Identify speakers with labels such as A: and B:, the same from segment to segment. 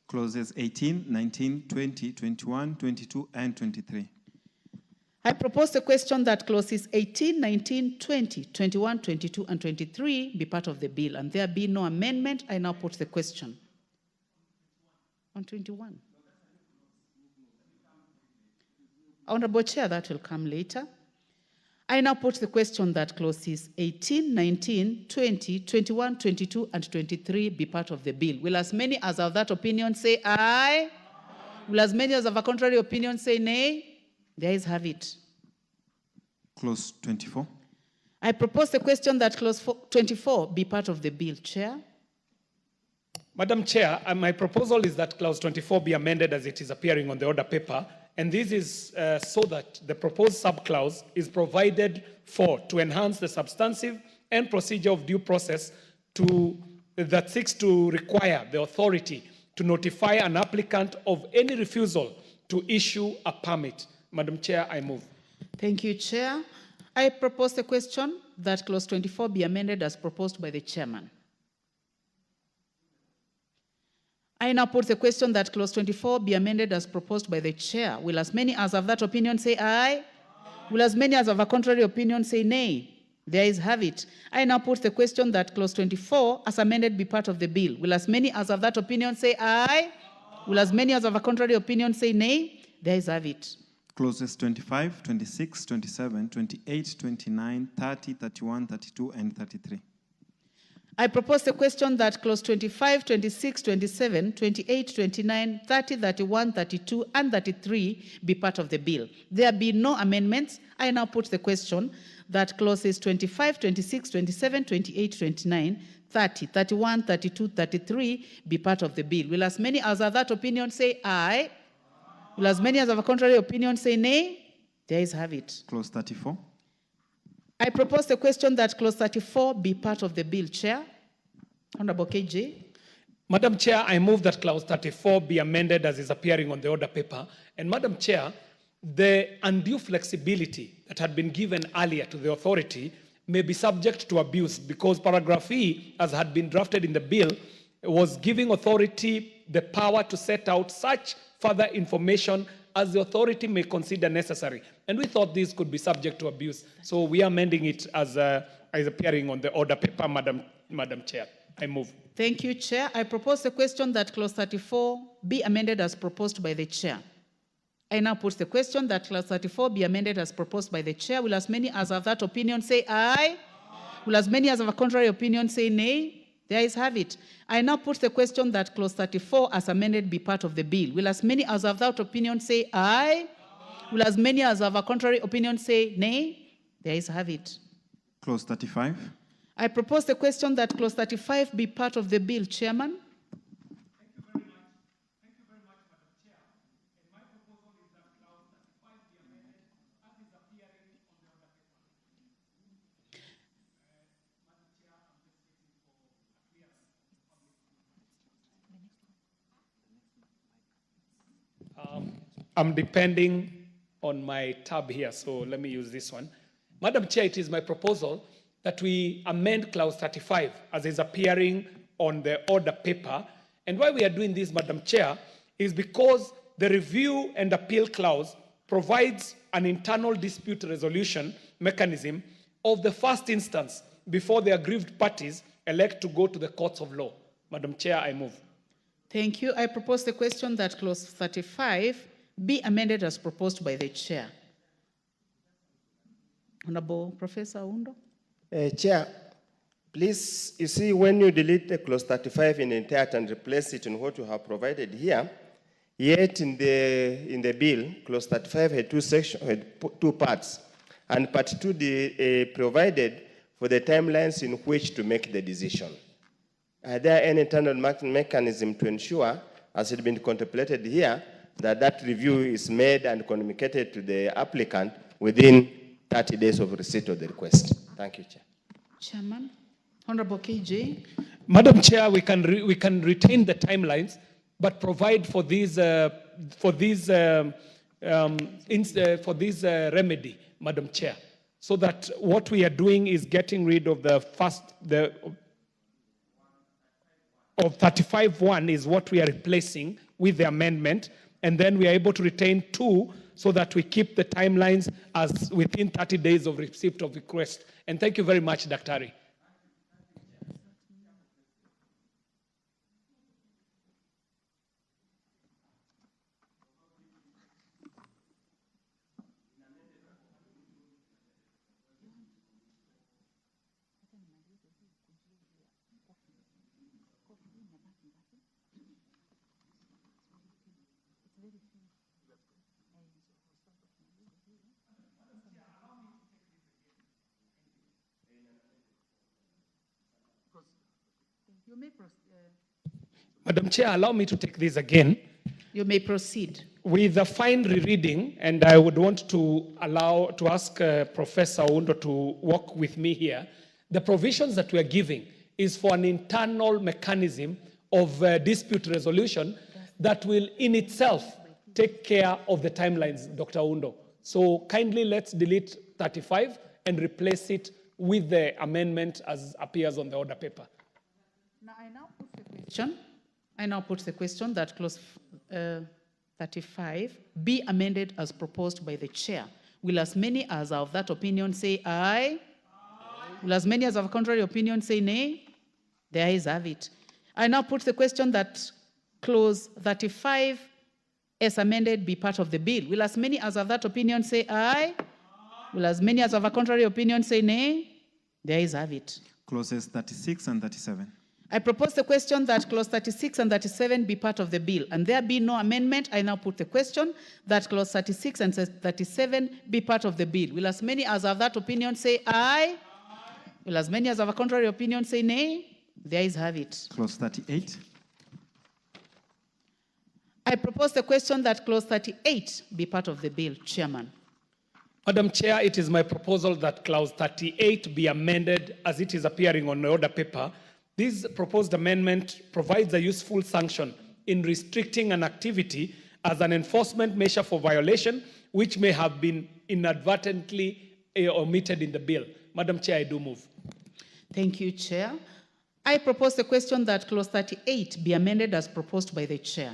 A: Clauses 18, 19, 20, 21, 22, and 23.
B: I propose the question that clauses 18, 19, 20, 21, 22, and 23 be part of the bill, and there be no amendment. I now put the question. On 21. Honorable Chair, that will come later. I now put the question that clauses 18, 19, 20, 21, 22, and 23 be part of the bill. Will as many as have that opinion say aye? Will as many as have a contrary opinion say nay? The ayes have it.
A: Clause 24.
B: I propose the question that clause 24 be part of the bill. Chair?
C: Madam Chair, my proposal is that clause 24 be amended as it is appearing on the order paper. And this is so that the proposed subclause is provided for to enhance the substantive and procedure of due process that seeks to require the authority to notify an applicant of any refusal to issue a permit. Madam Chair, I move.
B: Thank you, Chair. I propose the question that clause 24 be amended as proposed by the chairman. I now put the question that clause 24 be amended as proposed by the chair. Will as many as have that opinion say aye? Will as many as have a contrary opinion say nay? The ayes have it. I now put the question that clause 24 as amended be part of the bill. Will as many as have that opinion say aye? Will as many as have a contrary opinion say nay? The ayes have it.
A: Clauses 25, 26, 27, 28, 29, 30, 31, 32, and 33.
B: I propose the question that clause 25, 26, 27, 28, 29, 30, 31, 32, and 33 be part of the bill. There be no amendments. I now put the question that clauses 25, 26, 27, 28, 29, 30, 31, 32, 33 be part of the bill. Will as many as have that opinion say aye? Will as many as have a contrary opinion say nay? The ayes have it.
A: Clause 34.
B: I propose the question that clause 34 be part of the bill. Chair? Honorable KJ.
C: Madam Chair, I move that clause 34 be amended as is appearing on the order paper. And Madam Chair, the undue flexibility that had been given earlier to the authority may be subject to abuse because paragraph E, as had been drafted in the bill, was giving authority the power to set out such further information as the authority may consider necessary. And we thought this could be subject to abuse. So we are amending it as appearing on the order paper, Madam Chair. I move.
B: Thank you, Chair. I propose the question that clause 34 be amended as proposed by the Chair. I now put the question that clause 34 be amended as proposed by the Chair. Will as many as have that opinion say aye? Will as many as have a contrary opinion say nay? The ayes have it. I now put the question that clause 34 as amended be part of the bill. Will as many as have that opinion say aye? Will as many as have a contrary opinion say nay? The ayes have it.
A: Clause 35.
B: I propose the question that clause 35 be part of the bill. Chairman?
C: Thank you very much, Madam Chair. And my proposal is that clause 35 be amended as is appearing on the order paper. Madam Chair, I'm just waiting for a clearance. I'm depending on my tab here, so let me use this one. Madam Chair, it is my proposal that we amend clause 35 as is appearing on the order paper. And why we are doing this, Madam Chair, is because the review and appeal clause provides an internal dispute resolution mechanism of the first instance before the aggrieved parties elect to go to the courts of law. Madam Chair, I move.
B: Thank you. I propose the question that clause 35 be amended as proposed by the Chair. Honorable Professor Undo.
D: Chair, please, you see, when you delete the clause 35 in entirety and replace it in what you have provided here, yet in the bill, clause 35 had two parts, and part 2 provided for the timelines in which to make the decision. Are there any internal mechanism to ensure, as it has been contemplated here, that that review is made and communicated to the applicant within 30 days of receipt of the request? Thank you, Chair.
B: Chairman. Honorable KJ.
C: Madam Chair, we can retain the timelines, but provide for this remedy, Madam Chair, so that what we are doing is getting rid of of 35.1 is what we are replacing with the amendment, and then we are able to retain 2 so that we keep the timelines as within 30 days of receipt of request. And thank you very much, Daktari. Madam Chair, allow me to take this again.
B: You may proceed.
C: With a fine rereading, and I would want to ask Professor Oundo to walk with me here. The provisions that we are giving is for an internal mechanism of dispute resolution that will in itself take care of the timelines, Dr. Oundo. So kindly let's delete 35 and replace it with the amendment as appears on the order paper.
B: Now I now put the question that clause 35 be amended as proposed by the chair. Will as many as are of that opinion say aye? Will as many as have a contrary opinion say nay? The ayes have it. I now put the question that clause 35 as amended be part of the bill. Will as many as have that opinion say aye? Will as many as have a contrary opinion say nay? The ayes have it.
A: Clauses 36 and 37.
B: I propose the question that clause 36 and 37 be part of the bill, and there be no amendment. I now put the question that clause 36 and 37 be part of the bill. Will as many as have that opinion say aye? Will as many as have a contrary opinion say nay? The ayes have it.
A: Clause 38.
B: I propose the question that clause 38 be part of the bill. Chairman.
C: Madam Chair, it is my proposal that clause 38 be amended as it is appearing on the order paper. This proposed amendment provides a useful sanction in restricting an activity as an enforcement measure for violation, which may have been inadvertently omitted in the bill. Madam Chair, I do move.
B: Thank you, Chair. I propose the question that clause 38 be amended as proposed by the chair.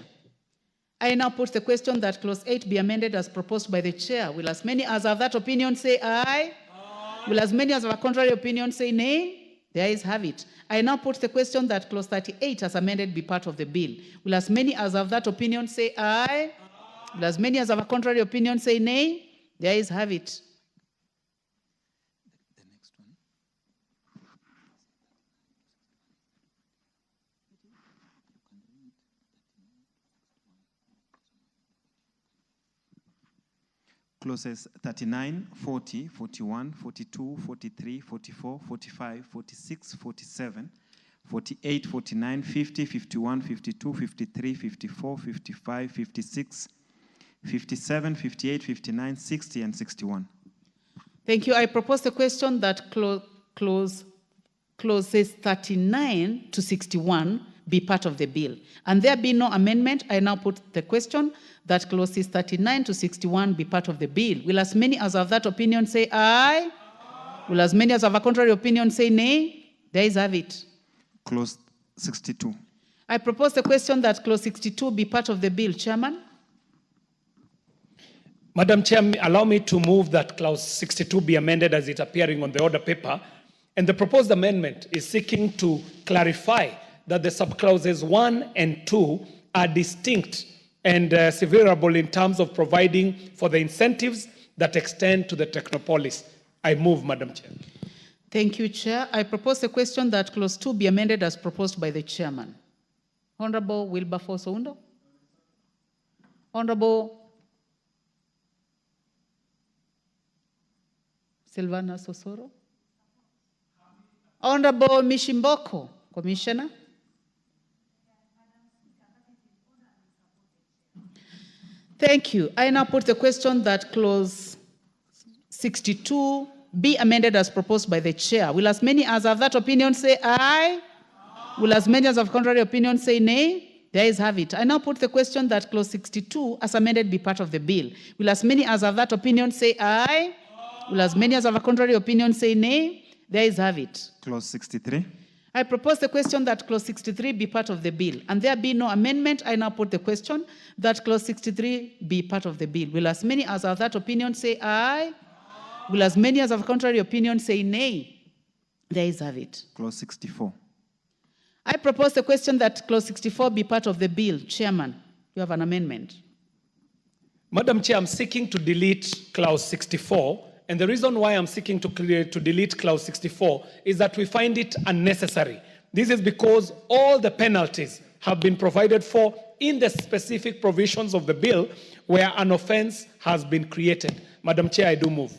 B: I now put the question that clause 8 be amended as proposed by the chair. Will as many as have that opinion say aye? Aye. Will as many as have a contrary opinion say nay? The ayes have it. I now put the question that clause 38 as amended be part of the bill. Will as many as have that opinion say aye? Aye. Will as many as have a contrary opinion say nay? The ayes have it.
A: The next one. Clauses 39, 40, 41, 42, 43, 44, 45, 46, 47, 48, 49, 50, 51, 52, 53, 54, 55, 56, 57, 58, 59, 60, and 61.
B: Thank you. I propose the question that clauses 39 to 61 be part of the bill. And there be no amendment, I now put the question that clauses 39 to 61 be part of the bill. Will as many as have that opinion say aye? Aye. Will as many as have a contrary opinion say nay? The ayes have it.
A: Clause 62.
B: I propose the question that clause 62 be part of the bill. Chairman.
C: Madam Chair, allow me to move that clause 62 be amended as it appearing on the order paper. And the proposed amendment is seeking to clarify that the subclauses 1 and 2 are distinct and severable in terms of providing for the incentives that extend to the Technopolis. I move, Madam Chair.
B: Thank you, Chair. I propose the question that clause 2 be amended as proposed by the chairman. Honorable Wilberforce Oundo. Honorable Silvana Sosoro. Honorable Mishimboko, Commissioner. Thank you. I now put the question that clause 62 be amended as proposed by the chair. Will as many as have that opinion say aye? Aye. Will as many as have contrary opinion say nay? The ayes have it. I now put the question that clause 62 as amended be part of the bill. Will as many as have that opinion say aye? Aye. Will as many as have a contrary opinion say nay? The ayes have it.
A: Clause 63.
B: I propose the question that clause 63 be part of the bill, and there be no amendment. I now put the question that clause 63 be part of the bill. Will as many as are of that opinion say aye? Will as many as of contrary opinion say nay? The ayes have it.
A: Clause 64.
B: I propose the question that clause 64 be part of the bill. Chairman, you have an amendment.
C: Madam Chair, I'm seeking to delete clause 64. And the reason why I'm seeking to delete clause 64 is that we find it unnecessary. This is because all the penalties have been provided for in the specific provisions of the bill where an offense has been created. Madam Chair, I do move.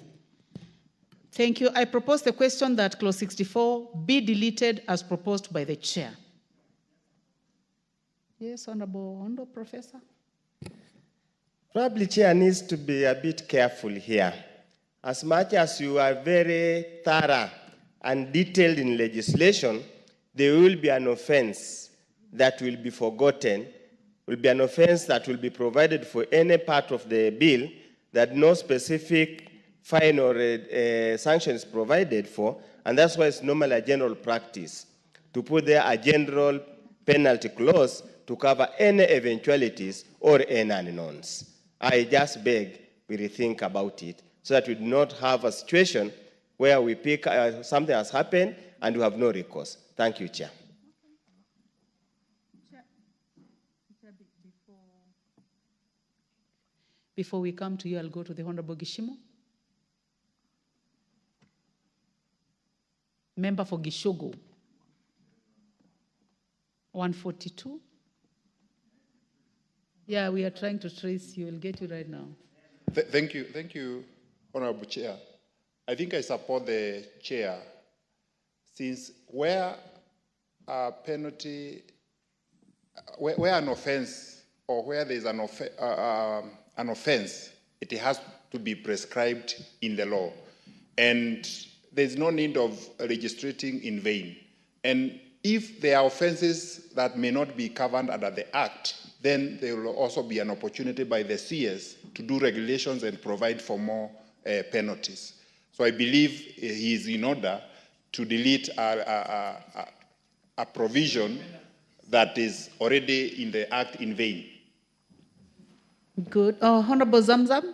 B: Thank you. I propose the question that clause 64 be deleted as proposed by the chair. Yes, Honorable Professor.
D: Probably Chair needs to be a bit careful here. As much as you are very thorough and detailed in legislation, there will be an offense that will be forgotten, will be an offense that will be provided for any part of the bill that no specific fine or sanction is provided for, and that's why it's normally a general practice to put there a general penalty clause to cover any eventualities or any unknowns. I just beg we rethink about it, so that we do not have a situation where we pick something has happened and we have no recourse. Thank you, Chair.
B: Before we come to you, I'll go to the Honorable Gishimo. Member for Gishogo. 142. Yeah, we are trying to trace you. We'll get you right now.
E: Thank you, Honorable Chair. I think I support the chair, since where a penalty, where an offense or where there is an offense, it has to be prescribed in the law, and there's no need of legislating in vain. And if there are offenses that may not be covered under the Act, then there will also be an opportunity by the CS to do regulations and provide for more penalties. So I believe he is in order to delete a provision that is already in the Act in vain.
B: Good. Honorable Zamzam.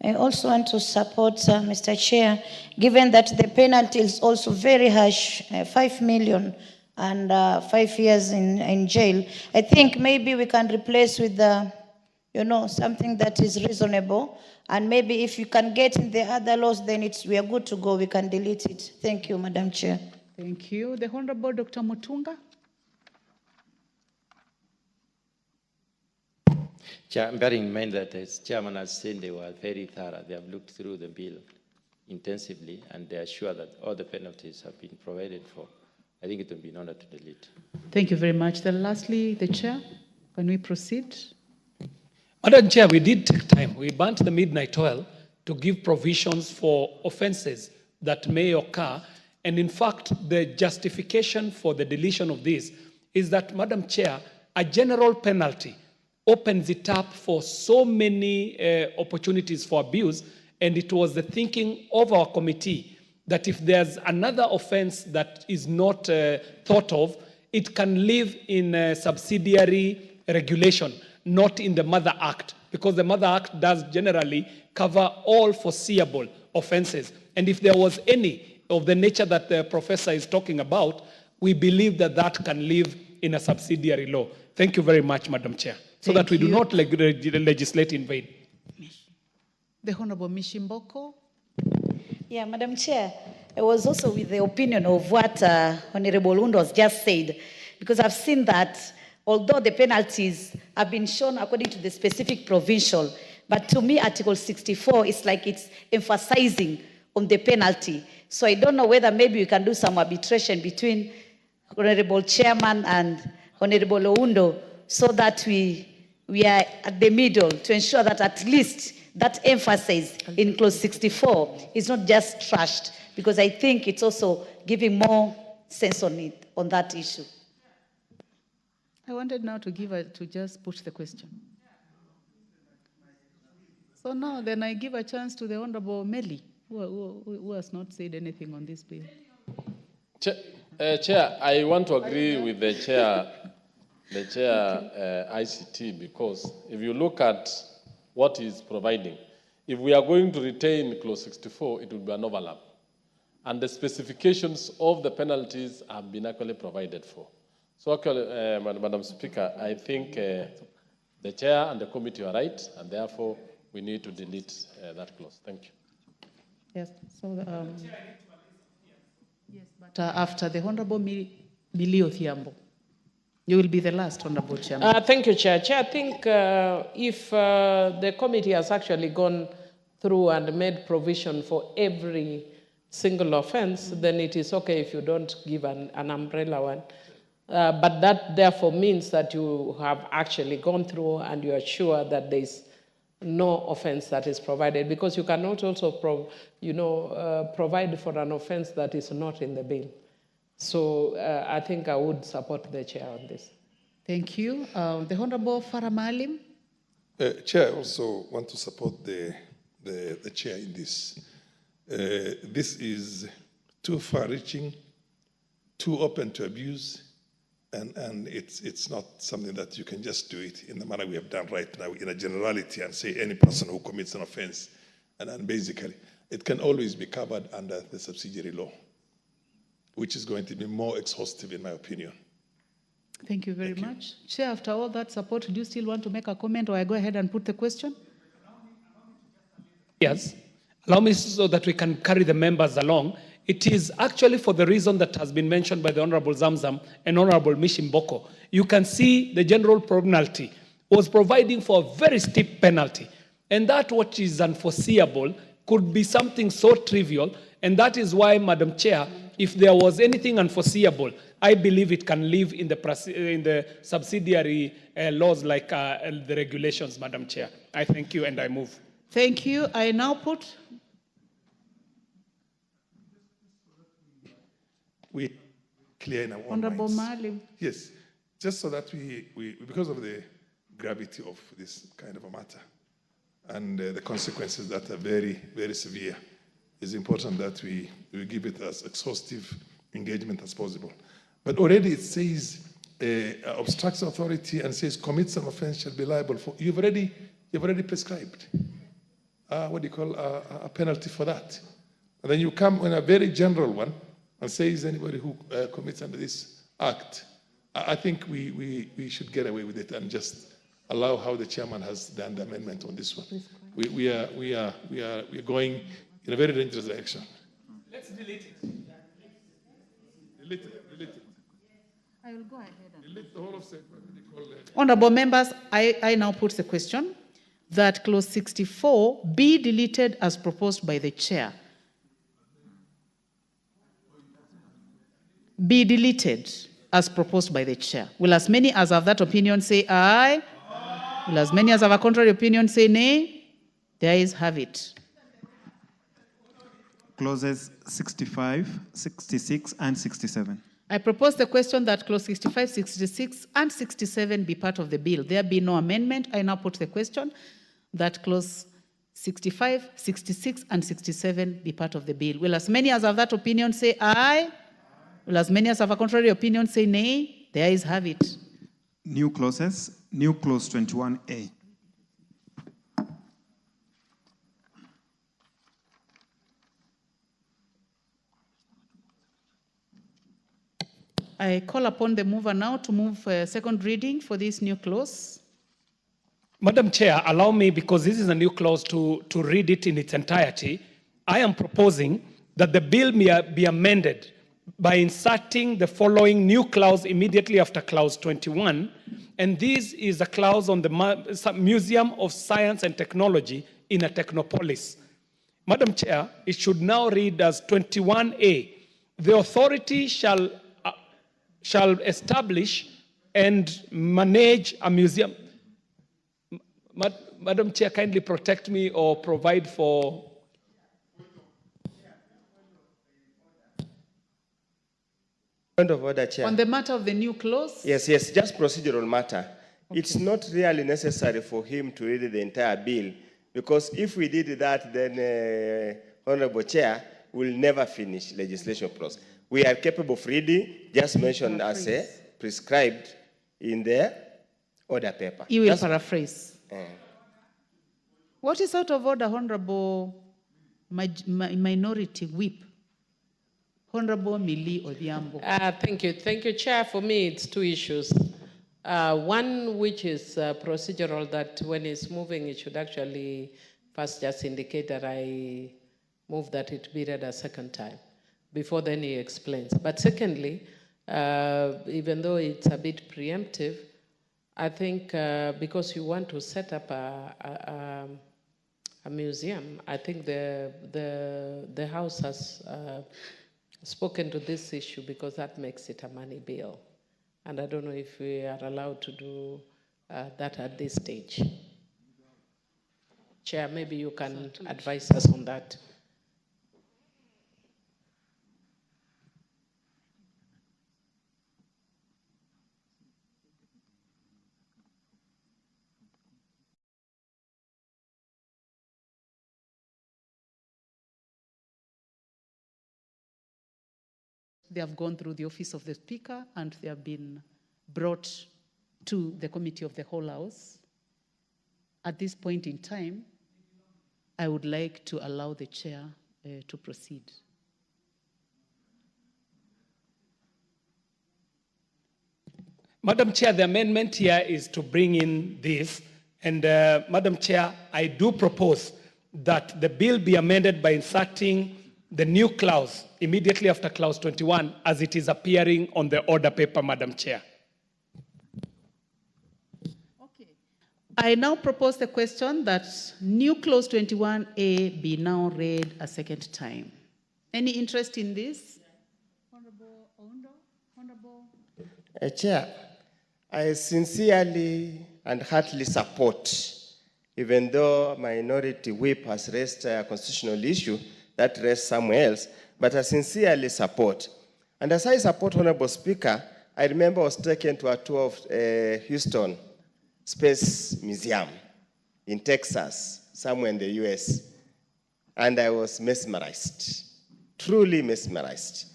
F: I also want to support Mr. Chair, given that the penalty is also very harsh, 5 million and 5 years in jail. I think maybe we can replace with something that is reasonable, and maybe if you can get in the other laws, then we are good to go. We can delete it. Thank you, Madam Chair.
B: Thank you. The Honorable Dr. Mutunga.
G: Chair, bearing in mind that, as Chairman has said, they were very thorough. They have looked through the bill intensively, and they are sure that all the penalties have been provided for. I think it will be in order to delete.
B: Thank you very much. Then lastly, the chair, can we proceed?
C: Madam Chair, we did take time. We burnt the midnight oil to give provisions for offenses that may occur. And in fact, the justification for the deletion of this is that, Madam Chair, a general penalty opens it up for so many opportunities for abuse. And it was the thinking of our committee that if there's another offense that is not thought of, it can live in a subsidiary regulation, not in the Mother Act, because the Mother Act does generally cover all foreseeable offenses. And if there was any of the nature that the professor is talking about, we believe that that can live in a subsidiary law. Thank you very much, Madam Chair, so that we do not legislate in vain.
B: The Honorable Mishimboko.
F: Yeah, Madam Chair, I was also with the opinion of what Honorable Undo has just said, because I've seen that although the penalties have been shown according to the specific provincial, but to me, Article 64 is like it's emphasizing on the penalty. So I don't know whether maybe we can do some arbitration between Honorable Chairman and Honorable Oundo, so that we are at the middle to ensure that at least that emphasis in clause 64 is not just trashed, because I think it's also giving more sense on it, on that issue.
B: I wanted now to just put the question. So now then I give a chance to the Honorable Meli, who has not said anything on this bill.
H: Chair, I want to agree with the chair ICT, because if you look at what is providing, if we are going to retain clause 64, it will be an overlap. And the specifications of the penalties have been actually provided for. So actually, Madam Speaker, I think the chair and the committee are right, and therefore we need to delete that clause. Thank you.
B: Yes, so, yes, but after the Honorable Millie Odhiambo, you will be the last, Honorable Chairman.
I: Thank you, Chair. Chair, I think if the committee has actually gone through and made provision for every single offense, then it is okay if you don't give an umbrella one. But that therefore means that you have actually gone through and you are sure that there is no offense that is provided, because you cannot also provide for an offense that is not in the bill. So I think I would support the chair on this.
B: Thank you. The Honorable Farah Maalim.
J: Chair, I also want to support the chair in this. This is too far-reaching, too open to abuse, and it's not something that you can just do it in the manner we have done right now in a generality and say any person who commits an offense. And basically, it can always be covered under the subsidiary law, which is going to be more exhaustive in my opinion.
B: Thank you very much. Chair, after all that support, do you still want to make a comment, or I go ahead and put the question?
C: Yes. Allow me so that we can carry the members along. It is actually for the reason that has been mentioned by the Honorable Zamzam and Honorable Mishimboko. You can see the general penalty was providing for a very steep penalty. And that what is unforeseeable could be something so trivial. And that is why, Madam Chair, if there was anything unforeseeable, I believe it can live in the subsidiary laws like the regulations, Madam Chair. I thank you and I move.
B: Thank you. I now put...
J: We clear in our own
B: Honorable
J: minds.
B: Maalim.
J: Yes, just so that we because of the gravity of this kind of a matter and the consequences that are very, very severe, it's important that we give it as exhaustive engagement as possible. But already it says obstructs authority and says commits an offense shall be liable for. You've already prescribed what do you call a penalty for that, and then you come on a very general one and says anybody who commits under this act. I think we should get away with it and just allow how the chairman has done the amendment on this one. We are going in a very dangerous direction.
C: Let's delete it.
J: Delete it.
B: I will go ahead.
J: Delete the whole of segment.
B: Honorable members, I now put the question that clause 64 be deleted as proposed by the chair. Be deleted as proposed by the chair. Will as many as have that opinion say aye? Will as many as have a contrary opinion say nay? The ayes have it.
A: Clauses 65, 66, and 67.
B: I propose the question that clause 65, 66, and 67 be part of the bill. There be no amendment. I now put the question that clause 65, 66, and 67 be part of the bill. Will as many as have that opinion say aye? Will as many as have a contrary opinion say nay? The ayes have it.
A: New clauses. New clause 21A.
B: I call upon the mover now to move second reading for this new clause.
C: Madam Chair, allow me, because this is a new clause, to read it in its entirety. I am proposing that the bill may be amended by inserting the following new clause immediately after clause 21, and this is a clause on the Museum of Science and Technology in a Technopolis. Madam Chair, it should now read as 21A. The authority shall establish and manage a museum. Madam Chair, kindly protect me or provide for...
D: Point of order, Chair.
B: On the matter of the new clause?
D: Yes, just procedural matter. Okay. It's not really necessary for him to read the entire bill, because if we did that, then, Honorable Chair, we'll never finish legislation process. we are capable of reading, just mentioned as
B: Paraphrase.
D: prescribed in the order paper.
B: You will
D: Just-
B: paraphrase. What is out of order, Honorable Minority Whip? Honorable Millie Odhiambo.
I: Thank you. Thank you, Chair. For me, it's two issues. One which is procedural, that when it's moving, it should actually first just indicate that I move that it be read a second time. Before then he explains. But secondly, even though it's a bit preemptive, I think because you want to set up a museum, I think the House has spoken to this issue because that makes it a money bill. And I don't know if we are allowed to do that at this stage. Chair, maybe you can advise us on that.
B: They have gone through the office of the Speaker and they have been brought to the Committee of the Whole House. At this point in time, I would like to allow the Chair to proceed.
C: Madam Chair, the amendment here is to bring in this. And Madam Chair, I do propose that the bill be amended by inserting the new clause immediately after clause 21 as it is appearing on the order paper, Madam Chair.
B: Okay. I now propose the question that new clause 21A be now read a second time. Any interest in this? Honorable Oundo? Honorable?
D: Chair, I sincerely and heartily support, even though Minority Whip has raised a constitutional issue that rests somewhere else, but I sincerely support. And as I support, Honorable Speaker, I remember I was taken to a tour of Houston Space Museum in Texas, somewhere in the US, and I was mesmerized, truly mesmerized.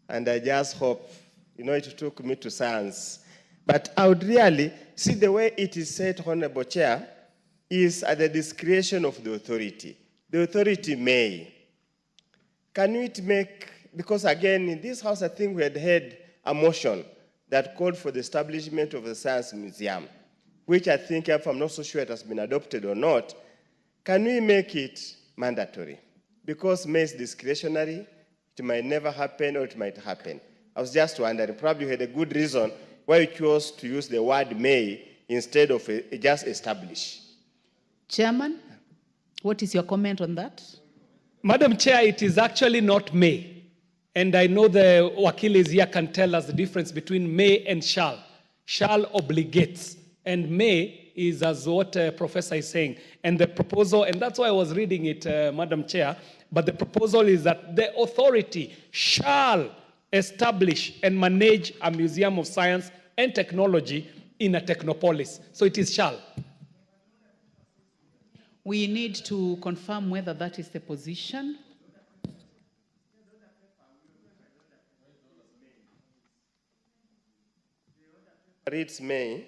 D: And I just hope, it took me to science. But I would really see the way it is said, Honorable Chair, is at the discretion of the authority. The authority may. Can it make, because again, in this House, I think we had a motion that called for the establishment of a science museum, which I think, if I'm not so sure it has been adopted or not, can we make it mandatory? Because may is discretionary, it might never happen or it might happen. I was just wondering, probably you had a good reason why you chose to use the word may instead of just establish.
B: Chairman, what is your comment on that?
C: Madam Chair, it is actually not may. And I know the Wakilis here can tell us the difference between may and shall. Shall obligates, and may is as what Professor is saying. And the proposal, and that's why I was reading it, Madam Chair, but the proposal is that the authority shall establish and manage a museum of science and technology in a technopolis. So it is shall.
B: We need to confirm whether that is the position.
D: Reads may,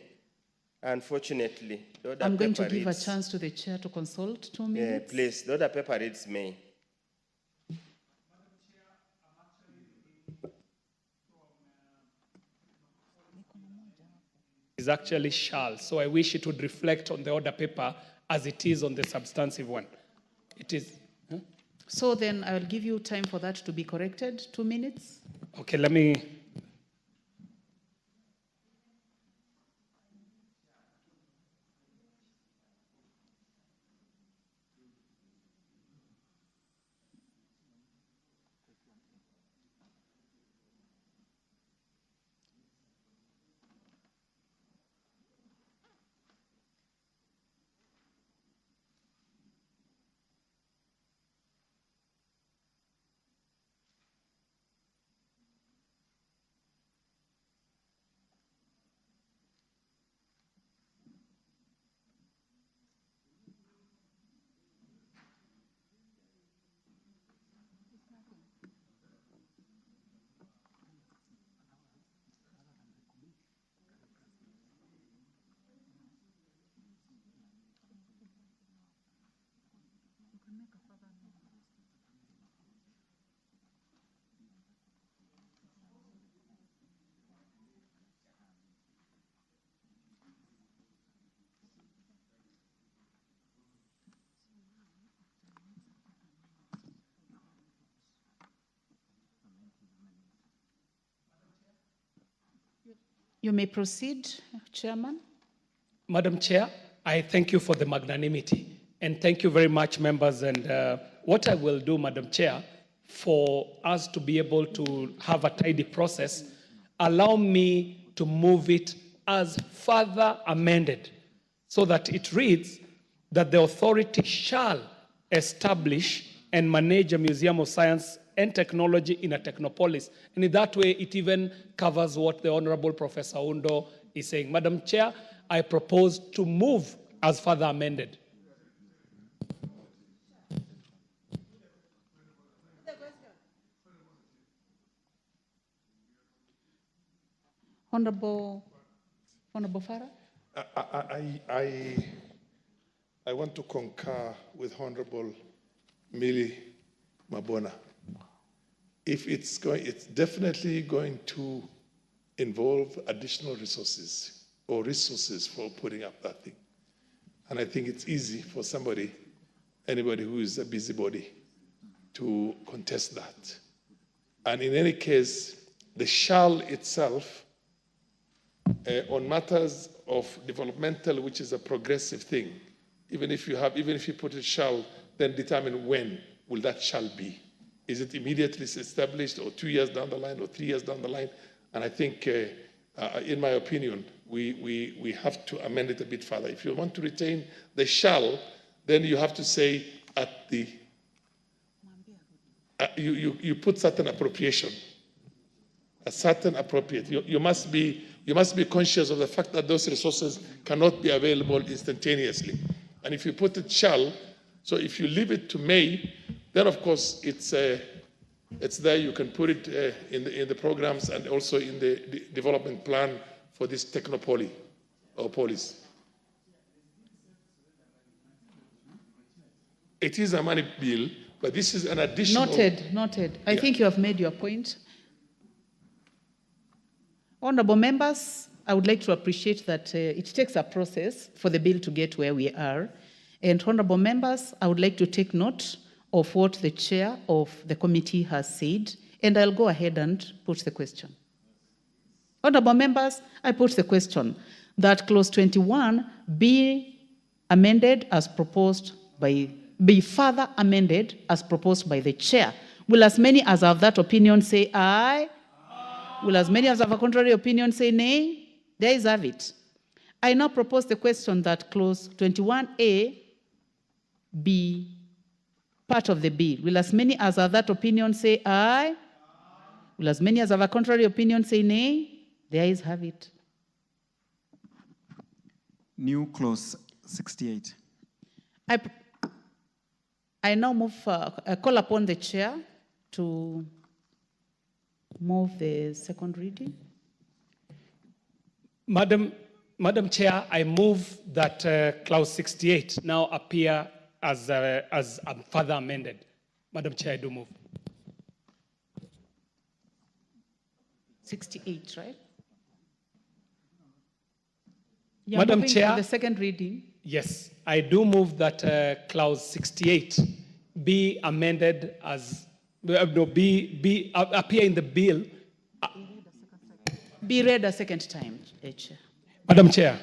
D: unfortunately.
B: I'm going to give a chance to the chair to consult 2 minutes.
D: Please, the other paper reads may.
C: Is actually shall. So I wish it would reflect on the order paper as it is on the substantive one. It is. Huh?
B: So then I will give you time for that to be corrected. 2 minutes.
C: Okay, let me.
B: You may proceed, Chairman.
C: Madam Chair, I thank you for the magnanimity, and thank you very much, members. And what I will do, Madam Chair, for us to be able to have a tidy process, allow me to move it as further amended, so that it reads that the authority shall establish and manage a museum of science and technology in a technopolis. And in that way, it even covers what the Honorable Professor Undo is saying. Madam Chair, I propose to move as further amended.
B: Honorable Farah?
J: I want to concur with Honorable Millie Mabona. If it's definitely going to involve additional resources or resources for putting up that thing. And I think it's easy for anybody who is a busybody to contest that. And in any case, the shall itself on matters of developmental, which is a progressive thing, even if you put it shall, then determine when will that shall be. Is it immediately established, or 2 years down the line, or 3 years down the line? And I think, in my opinion, we have to amend it a bit further. If you want to retain the shall, then you have to say at the, you put certain appropriation, a certain appropriate. You must be conscious of the fact that those resources cannot be available instantaneously. And if you put it shall, so if you leave it to May, then of course it's there. You can put it in the programs and also in the development plan for this technopoly or polis. It is a money bill, but this is an additional.
B: Noted. I think you have made your point. Honorable members, I would like to appreciate that it takes a process for the bill to get where we are. And honorable members, I would like to take note of what the chair of the committee has said, and I'll go ahead and put the question. Honorable members, I put the question that clause 21 be amended as proposed be further amended as proposed by the chair. Will as many as have that opinion say aye? Will as many as have a contrary opinion say nay? There is have it. I now propose the question that clause 21A be part of the bill. Will as many as have that opinion say aye? Will as many as have a contrary opinion say nay? There is have it.
A: New clause 68.
B: I now call upon the chair to move the second reading.
C: Madam Chair, I move that clause 68 now appear as further amended. Madam Chair, I do move.
B: 68, right?
C: Madam Chair,
B: the second reading.
C: Yes, I do move that clause 68 be amended as appear in the bill.
B: Be read a second time, Chair.
C: Madam Chair,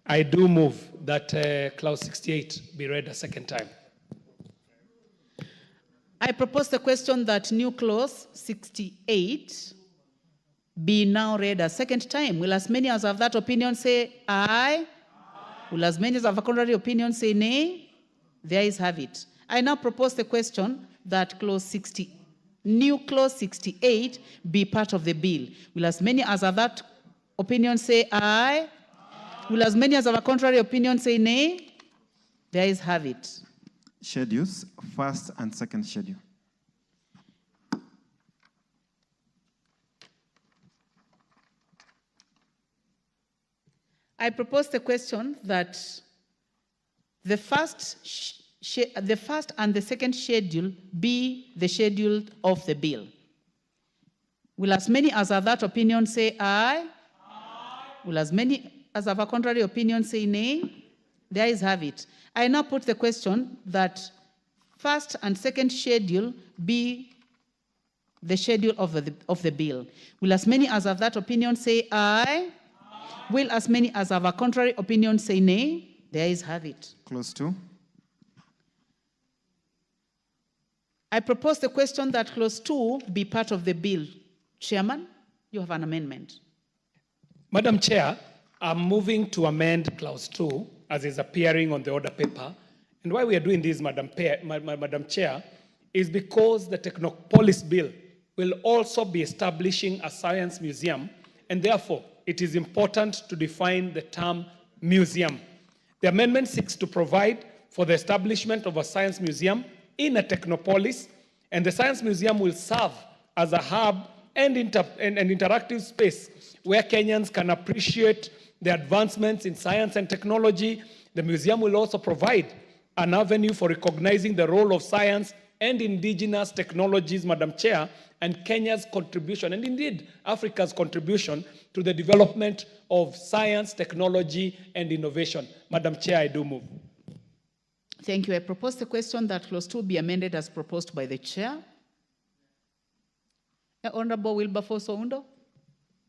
C: I do move that clause 68 be read a second time.
B: I propose the question that new clause 68 be now read a second time. Will as many as have that opinion say aye? Will as many as have a contrary opinion say nay? There is have it. I now propose the question that new clause 68 be part of the bill. Will as many as have that opinion say aye? Will as many as have a contrary opinion say nay? There is have it.
A: Schedules, first and second schedule.
B: I propose the question that the first and the second schedule be the schedule of the bill. Will as many as have that opinion say aye? Will as many as have a contrary opinion say nay? There is have it. I now put the question that first and second schedule be the schedule of the bill. Will as many as have that opinion say aye? Will as many as have a contrary opinion say nay? The ayes have it.
A: Clause 2.
B: I propose the question that clause 2 be part of the bill. Chairman, you have an amendment.
C: Madam Chair, I'm moving to amend clause 2 as is appearing on the order paper. And why we are doing this, Madam Chair, is because the Technopolis bill will also be establishing a science museum, and therefore it is important to define the term museum. The amendment seeks to provide for the establishment of a science museum in a Technopolis, and the science museum will serve as a hub and an interactive space where Kenyans can appreciate the advancements in science and technology. The museum will also provide an avenue for recognizing the role of science and indigenous technologies, Madam Chair, and Kenya's contribution, and indeed Africa's contribution to the development of science, technology, and innovation. Madam Chair, I do move.
B: Thank you. I propose the question that clause 2 be amended as proposed by the chair. Honorable Wilberforce Oundo.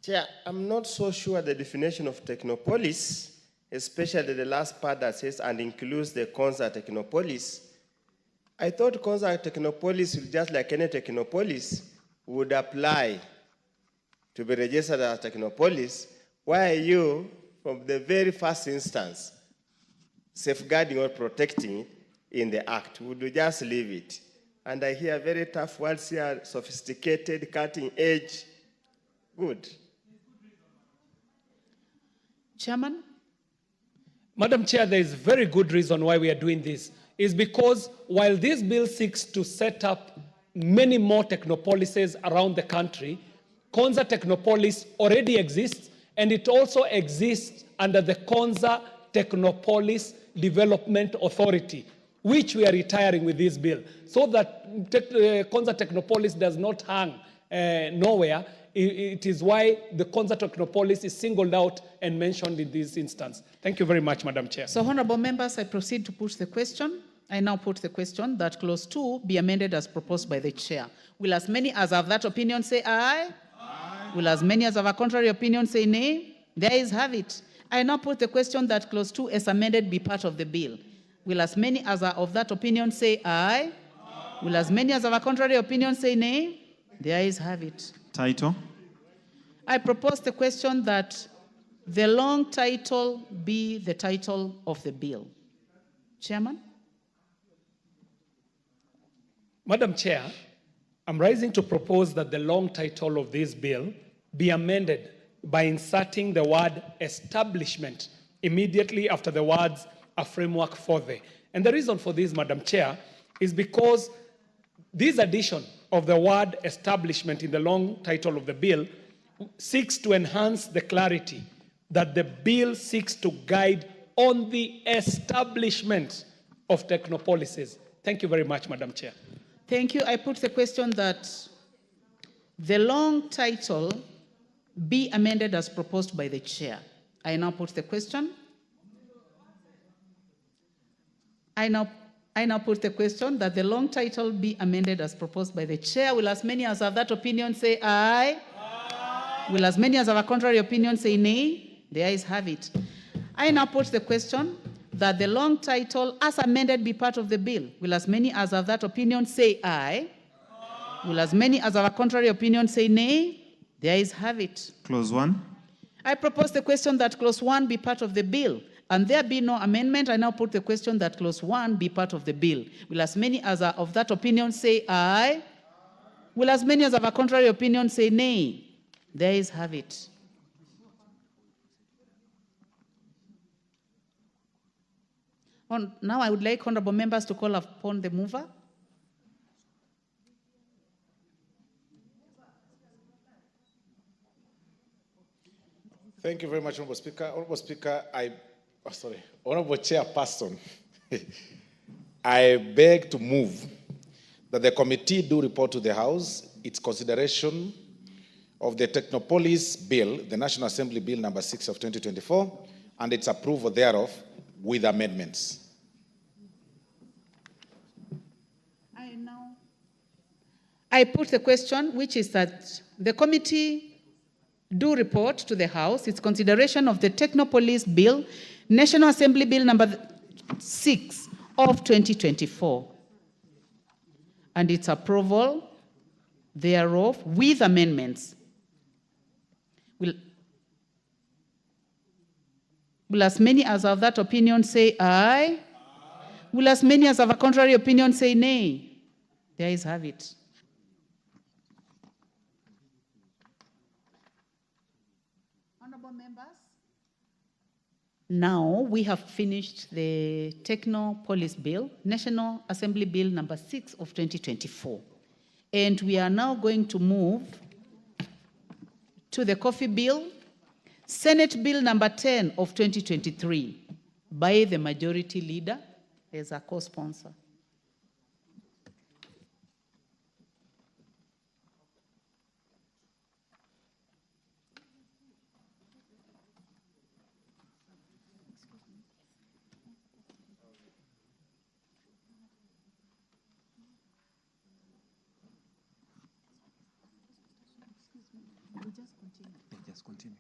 D: Chair, I'm not so sure the definition of Technopolis, especially the last part that says and includes the Konza Technopolis. I thought Konza Technopolis, just like any Technopolis, would apply to be registered as Technopolis. Why are you, from the very first instance, safeguarding or protecting it in the Act? Would you just leave it? And I hear very tough words here, sophisticated, cutting edge. Good.
B: Chairman?
C: Madam Chair, there is very good reason why we are doing this. Is because while this bill seeks to set up many more technopolises around the country, Konza Technopolis already exists, and it also exists under the Konza Technopolis Development Authority, which we are retiring with this bill, so that Konza Technopolis does not hang nowhere. It is why the Konza Technopolis is singled out and mentioned in this instance. Thank you very much, Madam Chair.
B: So, honorable members, I proceed to put the question. I now put the question that clause 2 be amended as proposed by the chair. Will as many as have that opinion say aye? Aye. Will as many as have a contrary opinion say nay? The ayes have it. I now put the question that clause 2 as amended be part of the bill. Will as many as are of that opinion say aye? Aye. Will as many as have a contrary opinion say nay? The ayes have it.
A: Title.
B: I propose the question that the long title be the title of the bill. Chairman?
C: Madam Chair, I'm rising to propose that the long title of this bill be amended by inserting the word establishment immediately after the words a framework for the. And the reason for this, Madam Chair, is because this addition of the word establishment in the long title of the bill seeks to enhance the clarity that the bill seeks to guide on the establishment of technopolises. Thank you very much, Madam Chair.
B: Thank you. I put the question that the long title be amended as proposed by the chair. I now put the question. I now put the question that the long title be amended as proposed by the chair. Will as many as have that opinion say aye? Aye. Will as many as have a contrary opinion say nay? The ayes have it. I now put the question that the long title as amended be part of the bill. Will as many as have that opinion say aye? Aye. Will as many as have a contrary opinion say nay? The ayes have it.
A: Clause 1.
B: I propose the question that clause 1 be part of the bill. And there be no amendment, I now put the question that clause 1 be part of the bill. Will as many as are of that opinion say aye? Aye. Will as many as have a contrary opinion say nay? The ayes have it. Now I would like honorable members to call upon the mover.
K: Thank you very much, Honorable Speaker. Honorable Speaker, Honorable Chairperson, I beg to move that the committee do report to the House its consideration of the Technopolis Bill, the National Assembly Bill number 6 of 2024, and its approval thereof with amendments.
B: I put the question, which is that the committee do report to the House its consideration of the Technopolis Bill, National Assembly Bill number 6 of 2024, and its approval thereof with amendments. Will as many as have that opinion say aye? Will as many as have a contrary opinion say nay? The ayes have it. Honorable members, now we have finished the Technopolis Bill, National Assembly Bill number 6 of 2024. And we are now going to move to the Coffee Bill, Senate Bill number 10 of 2023, by the Majority Leader as a co-sponsor.
A: Just continue.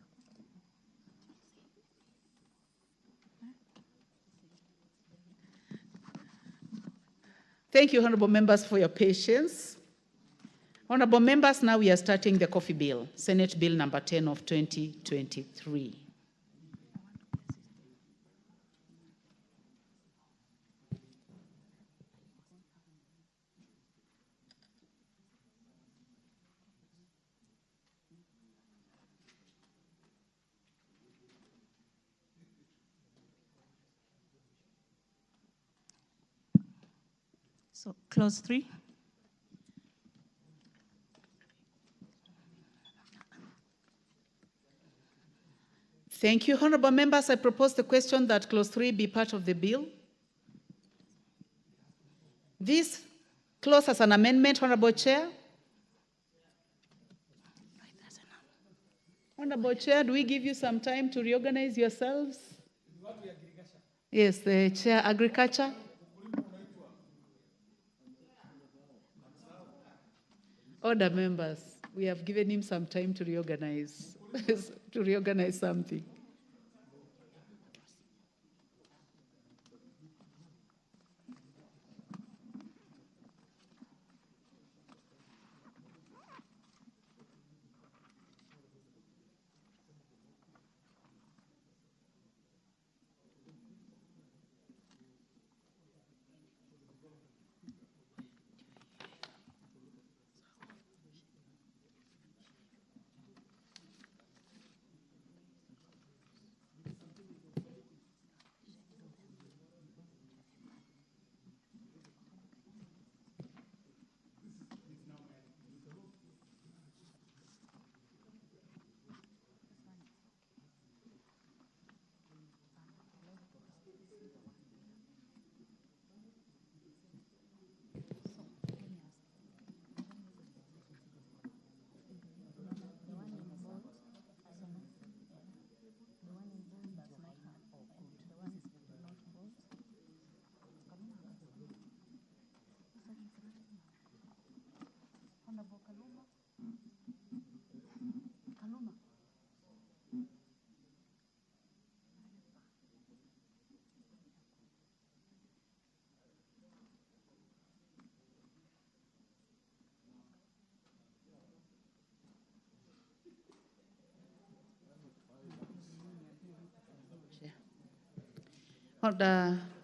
B: Thank you, honorable members, for your patience. Honorable members, now we are starting the Coffee Bill, Senate Bill number 10 of 2023.
L: So, clause 3.
B: Thank you, honorable members. I propose the question that clause 3 be part of the bill. This clause has an amendment, honorable chair. Honorable chair, do we give you some time to reorganize yourselves? Yes, the chair, agriculture. Order, members. We have given him some time to reorganize, to reorganize something.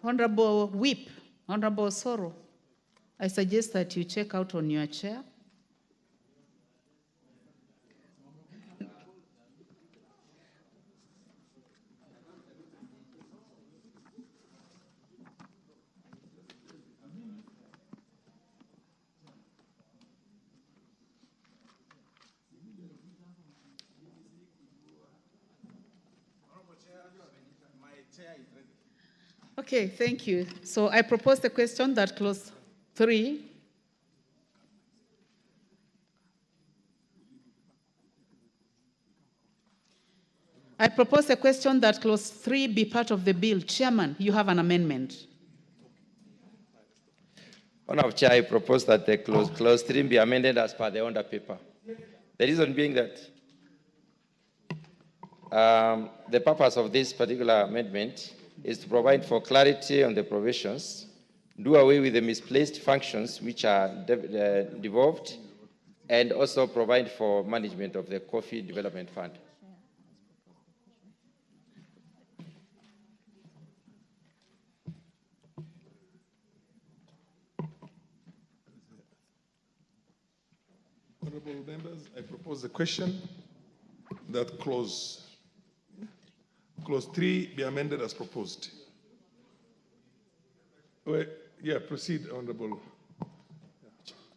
B: Honorable Whip, Honorable Soro, I suggest that you check out on your chair. Okay, thank you. So I propose the question that clause 3 I propose a question that clause 3 be part of the bill. Chairman, you have an amendment.
G: Honorable Chair, I propose that the clause 3 be amended as per the order paper. The reason being that The purpose of this particular amendment is to provide for clarity on the provisions, do away with the misplaced functions which are devolved, and also provide for management of the Coffee Development Fund.
J: Honorable members, I propose the question that clause 3 be amended as proposed. Well, yeah, proceed, Honorable.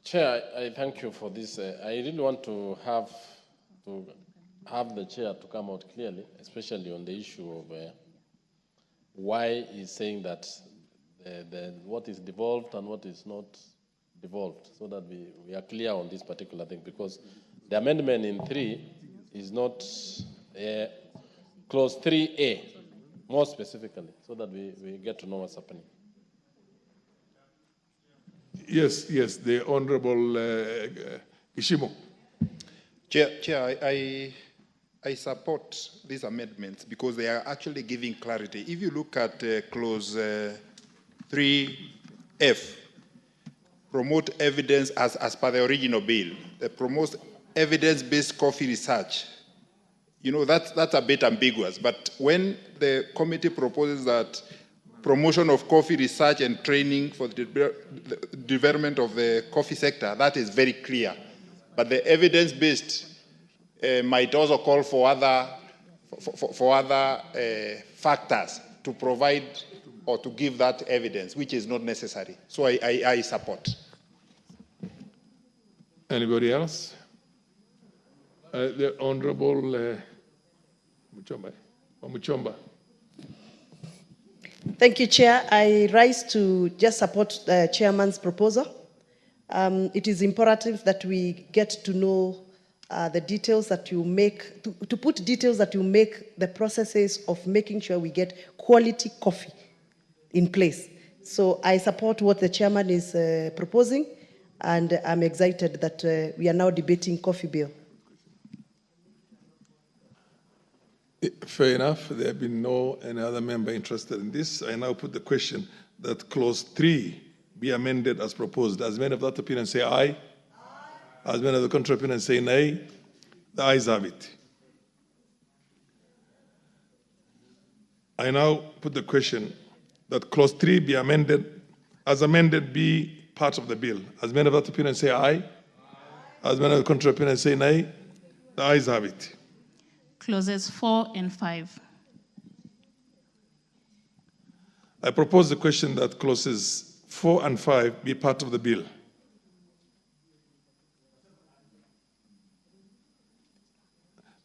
H: Chair, I thank you for this. I really want to have the chair to come out clearly, especially on the issue of why he's saying that what is devolved and what is not devolved, so that we are clear on this particular thing, because the amendment in 3 is not clause 3A, more specifically, so that we get to know what's happening.
J: Yes, the Honorable Ishimo.
E: Chair, I support these amendments because they are actually giving clarity. If you look at clause 3F, promote evidence as per the original bill, promotes evidence-based coffee research. You know, that's a bit ambiguous, but when the committee proposes that promotion of coffee research and training for the development of the coffee sector, that is very clear. But the evidence-based might also call for other factors to provide or to give that evidence, which is not necessary. So I support.
J: Anybody else? The Honorable Muchomba.
M: Thank you, Chair. I rise to just support the Chairman's proposal. It is imperative that we get to know the details that you make, to put details that you make the processes of making sure we get quality coffee in place. So I support what the Chairman is proposing, and I'm excited that we are now debating coffee bill.
J: Fair enough. There have been no any other member interested in this. I now put the question that clause 3 be amended as proposed. As many of that opinion say aye. Aye. As many of the contrary opinion say nay. The ayes have it. I now put the question that clause 3 be amended, as amended, be part of the bill. As many of that opinion say aye. Aye. As many of the contrary opinion say nay. The ayes have it.
L: Clauses 4 and 5.
J: I propose the question that clauses 4 and 5 be part of the bill.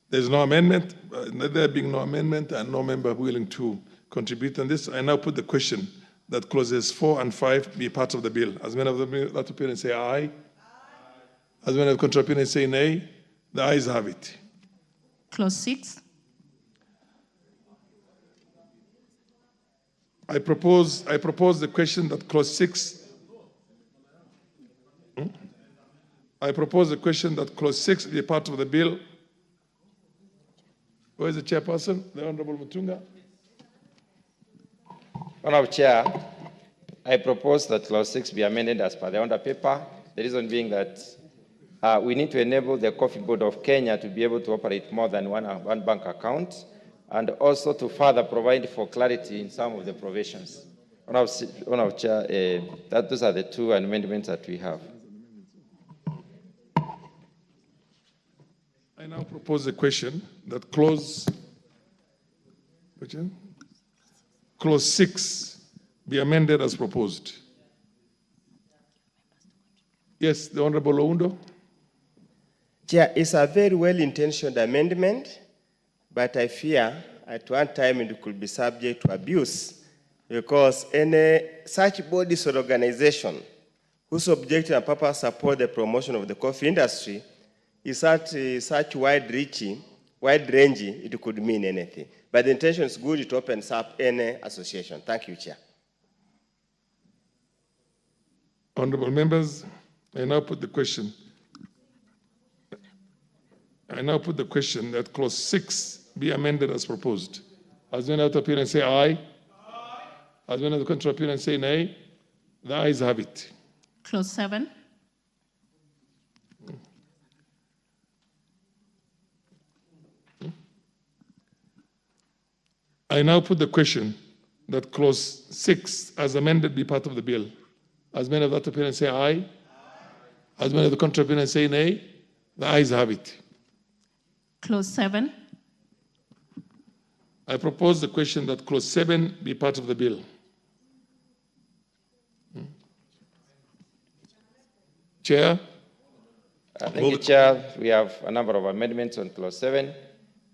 J: There's no amendment. There being no amendment and no member willing to contribute on this, I now put the question that clauses 4 and 5 be part of the bill. As many of that opinion say aye. Aye. As many of the contrary opinion say nay. The ayes have it.
L: Clause 6.
J: I propose the question that clause 6. I propose the question that clause 6 be part of the bill. Where is the chairperson? The Honorable Mutunga.
G: Honorable Chair, I propose that clause 6 be amended as per the order paper. The reason being that we need to enable the Coffee Board of Kenya to be able to operate more than one bank account, and also to further provide for clarity in some of the provisions. Honorable Chair, those are the two amendments that we have.
J: I now propose the question that clause 6 be amended as proposed. Yes, the Honorable Oundo.
D: Chair, it's a very well-intentioned amendment, but I fear at one time it could be subject to abuse, because any such bodies or organization whose objective and purpose support the promotion of the coffee industry is such wide-ranging, it could mean anything. But the intention is good, it opens up any association. Thank you, Chair.
J: Honorable members, I now put the question that clause 6 be amended as proposed? As many out appear and say aye. As many of the contrary appear and say nay. The ayes have it.
L: Clause 7.
J: I now put the question that clause 6 as amended be part of the bill. As many of that appear and say aye. As many of the contrary appear and say nay. The ayes have it.
L: Clause 7.
J: I propose the question that clause 7 be part of the bill. Chair?
G: Thank you, Chair. We have a number of amendments on clause 7.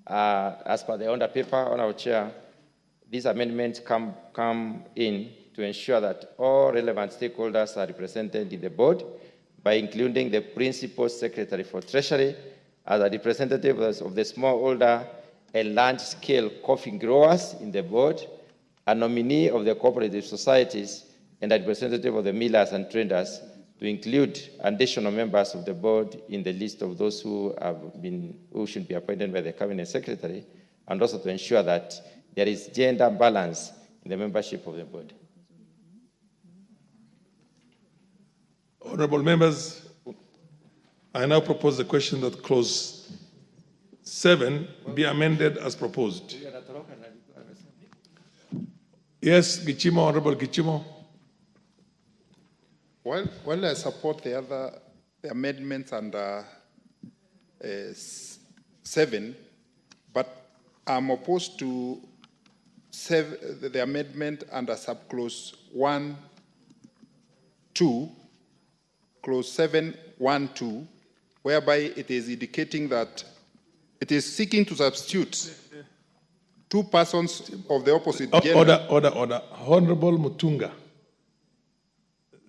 G: As per the order paper, Honorable Chair, these amendments come in to ensure that all relevant stakeholders are represented in the board by including the Principal Secretary for Treasury as a representative of the smallholder and large-scale coffee growers in the board, a nominee of the cooperative societies, and a representative of the millers and traders, to include additional members of the board in the list of those who should be appointed by the Cabinet Secretary, and also to ensure that there is gender balance in the membership of the board.
J: Honorable members, I now propose the question that clause 7 be amended as proposed. Yes, Gichimo, Honorable Gichimo.
E: Well, I support the amendments under 7, but I'm opposed to the amendment under subclause 1, 2, clause 7, 1, 2, whereby it is indicating that it is seeking to substitute two persons of the opposite gender.
J: Order. Honorable Mutunga,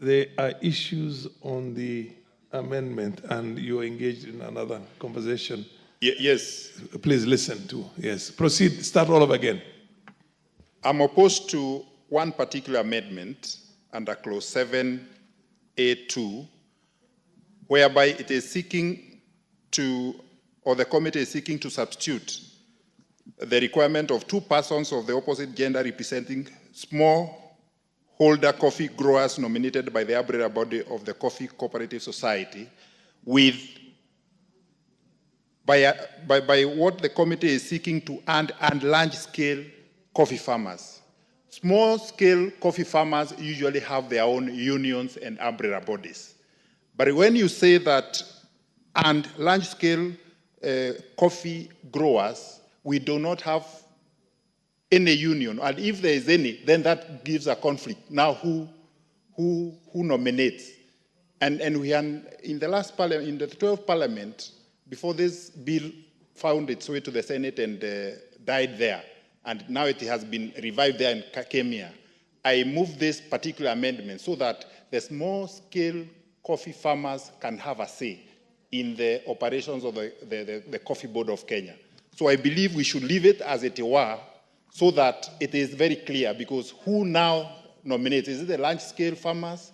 J: there are issues on the amendment and you're engaged in another conversation.
E: Yes.
J: Please listen to, yes. Proceed, start all over again.
E: I'm opposed to one particular amendment under clause 7A2, whereby it is seeking to, or the committee is seeking to substitute the requirement of two persons of the opposite gender representing smallholder coffee growers nominated by the umbrella body of the Coffee Cooperative Society with by what the committee is seeking to and large-scale coffee farmers. Small-scale coffee farmers usually have their own unions and umbrella bodies. But when you say that and large-scale coffee growers, we do not have any union, and if there is any, then that gives a conflict. Now, who nominates? And we are in the last parliament, in the 12th parliament, before this bill found its way to the Senate and died there, and now it has been revived there and came here. I moved this particular amendment so that the small-scale coffee farmers can have a say in the operations of the Coffee Board of Kenya. So I believe we should leave it as it were, so that it is very clear, because who now nominates? Is it the large-scale farmers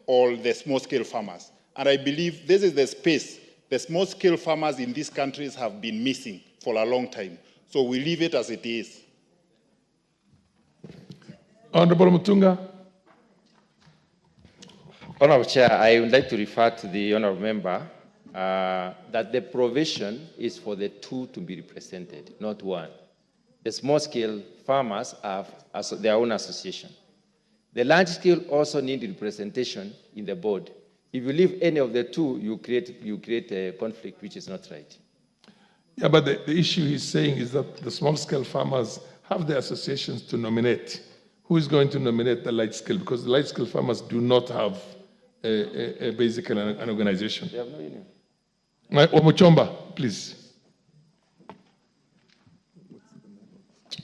E: or the small-scale farmers? And I believe this is the space the small-scale farmers in these countries have been missing for a long time. So we leave it as it is.
J: Honorable Mutunga.
G: Honorable Chair, I would like to refer to the honorable member that the provision is for the two to be represented, not one. The small-scale farmers have their own association. The large-scale also need representation in the board. If you leave any of the two, you create a conflict, which is not right.
J: Yeah, but the issue he's saying is that the small-scale farmers have their associations to nominate. Who is going to nominate the large-scale? Because the large-scale farmers do not have basically an organization.
G: They have no union.
J: Omochomba, please.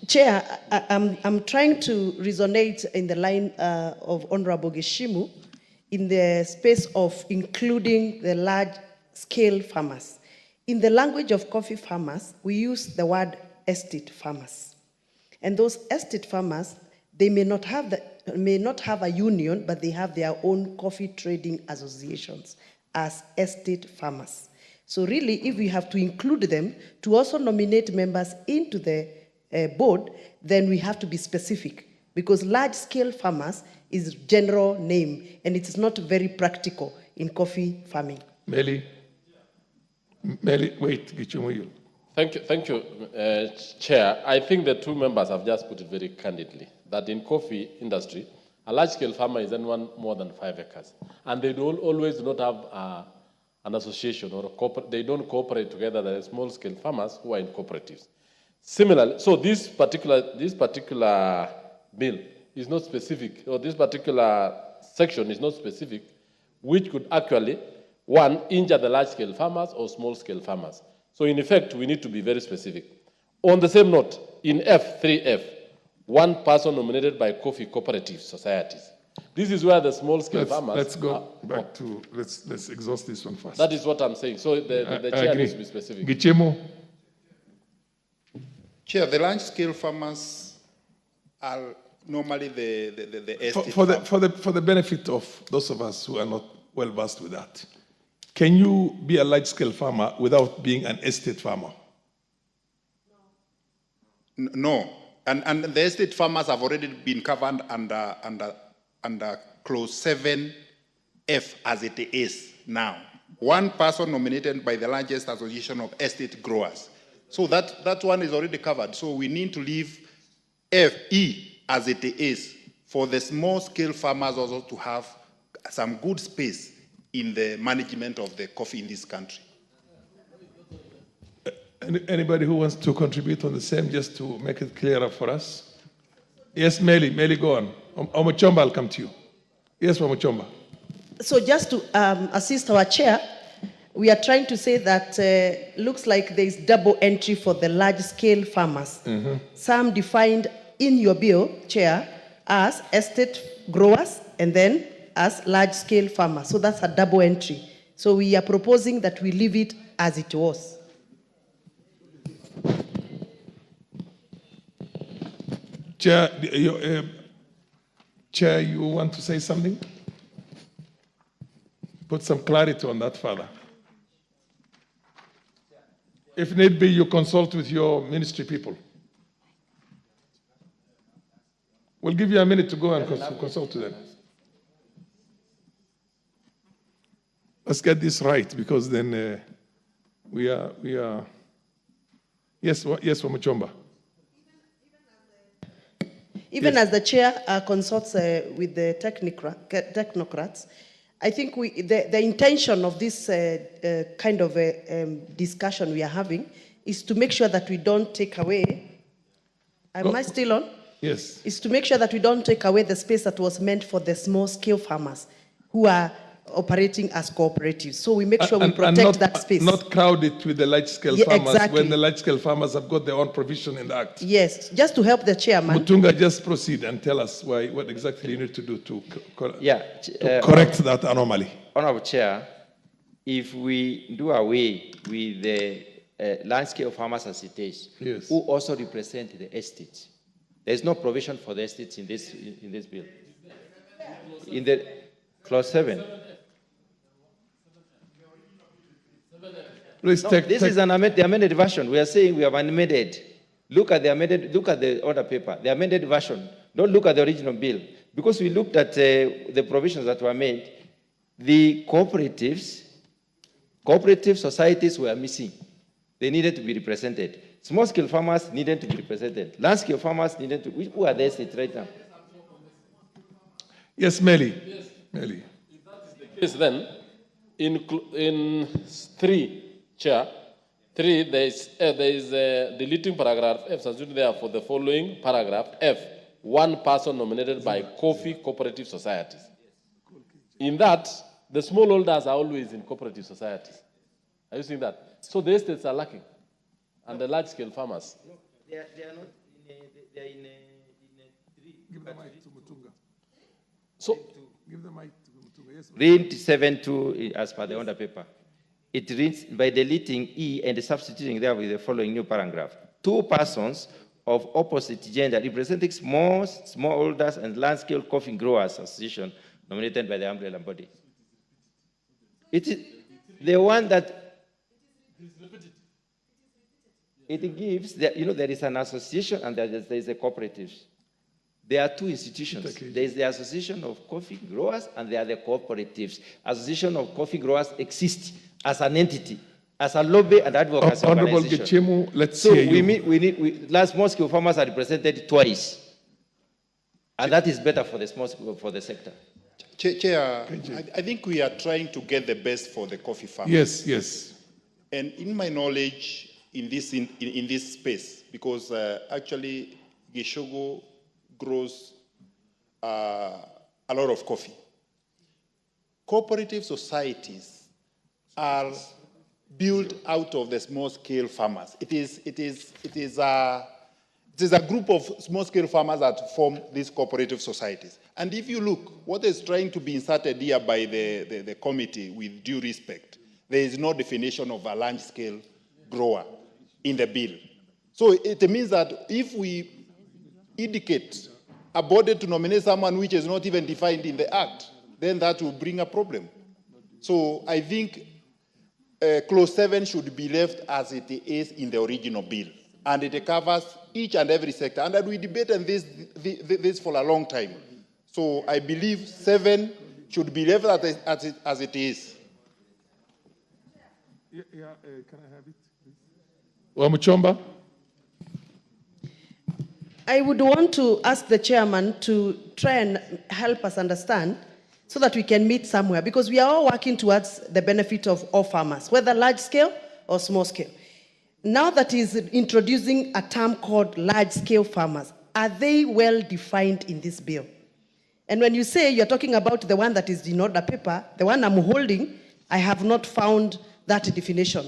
M: Chair, I'm trying to resonate in the line of Honorable Gishimu in the space of including the large-scale farmers. In the language of coffee farmers, we use the word estate farmers. And those estate farmers, they may not have a union, but they have their own coffee trading associations as estate farmers. So really, if we have to include them to also nominate members into the board, then we have to be specific, because large-scale farmers is general name, and it's not very practical in coffee farming.
J: Meli, wait, Gichumuyu.
H: Thank you, Chair. I think the two members have just put it very candidly, that in coffee industry, a large-scale farmer is anyone more than 5 acres. And they always do not have an association or they don't cooperate together. There are small-scale farmers who are in cooperatives. Similarly, so this particular bill is not specific, or this particular section is not specific, which could actually, one, injure the large-scale farmers or small-scale farmers. So in effect, we need to be very specific. On the same note, in F3F, one person nominated by coffee cooperative societies. This is where the small-scale farmers...
J: Let's go back to, let's exhaust this one first.
H: That is what I'm saying. So the chair needs to be specific.
J: Gichemo.
E: Chair, the large-scale farmers are normally the estate
J: For the benefit of those of us who are not well versed with that, can you be a large-scale farmer without being an estate farmer?
E: No. And the estate farmers have already been covered under clause 7F as it is now. One person nominated by the largest association of estate growers. So that one is already covered. So we need to leave FE as it is for the small-scale farmers also to have some good space in the management of the coffee in this country.
J: Anybody who wants to contribute on the same, just to make it clearer for us? Yes, Meli, go on. Omochomba, I'll come to you. Yes, Omochomba.
M: So just to assist our chair, we are trying to say that looks like there is double entry for the large-scale farmers.
J: Mm-hmm.
M: Some defined in your bill, Chair, as estate growers and then as large-scale farmers. So that's a double entry. So we are proposing that we leave it as it was.
J: Chair, you want to say something? Put some clarity on that further. If need be, you consult with your ministry people. We'll give you a minute to go and consult with them. Let's get this right, because then we are. Yes, Wamuchomba.
M: Even as the chair consults with the technocrats, I think the intention of this kind of discussion we are having is to make sure that we don't take away. Am I still on?
J: Yes.
M: Is to make sure that we don't take away the space that was meant for the small-scale farmers who are operating as cooperatives. So we make sure we protect that space.
J: Not crowd it with the large-scale farmers,
M: exactly.
J: when the large-scale farmers have got their own provision in the Act.
M: Yes, just to help the chairman.
J: Mutunga, just proceed and tell us what exactly you need to do to correct that anomaly.
G: Honorable Chair, if we do away with the large-scale farmers as it is,
J: yes,
G: who also represent the estates, there's no provision for the estates in this bill. In the clause 7.
J: Please
G: this is the amended version. We are saying we have amended. Look at the order paper, the amended version. Don't look at the original bill. Because we looked at the provisions that were made, the cooperative societies were missing. They needed to be represented. Small-scale farmers needed to be represented. Large-scale farmers needed to. Who are the estates right now?
J: Yes, Meli.
H: Yes.
J: Meli.
H: If that is the case, then in 3, Chair, 3, there is a deleting paragraph F, substituted there for the following paragraph F, one person nominated by coffee cooperative societies. In that, the smallholders are always in cooperative societies. Are you seeing that? So the estates are lacking, and the large-scale farmers.
G: No, they are not. They are in 3.
J: Give the mic to Mutunga.
H: So
J: give the mic to Mutunga. Yes.
G: Read 7.2 as per the order paper. It reads by deleting E and substituting there with the following new paragraph. 2 persons of opposite gender representing smallholders and large-scale coffee growers association nominated by the umbrella body. It is the one that It gives, there is an association and there is a cooperative. There are two institutions. There is the Association of Coffee Growers and there are the cooperatives. Association of Coffee Growers exists as an entity, as a lobby and advocacy
J: Honorable
G: organization.
J: Gichemu, let's
G: So
J: hear you.
G: large small scale farmers are represented twice. And that is better for the small scale, for the sector.
E: Chair, I think we are trying to get the best for the coffee farmers.
J: Yes, yes.
E: And in my knowledge in this space, because actually Gishogo grows a lot of coffee. Cooperative societies are built out of the small-scale farmers. It is a group of small-scale farmers that form these cooperative societies. And if you look, what is trying to be inserted here by the committee, with due respect, there is no definition of a large-scale grower in the bill. So it means that if we indicate a body to nominate someone which is not even defined in the Act, then that will bring a problem. So I think Clause 7 should be left as it is in the original bill, and it covers each and every sector. And we debated this for a long time. So I believe 7 should be left as it is.
J: Can I have it, please? Wamuchomba?
M: I would want to ask the chairman to try and help us understand so that we can meet somewhere, because we are all working towards the benefit of all farmers, whether large scale or small scale. Now that he's introducing a term called large scale farmers, are they well defined in this bill? And when you say you're talking about the one that is in order paper, the one I'm holding, I have not found that definition.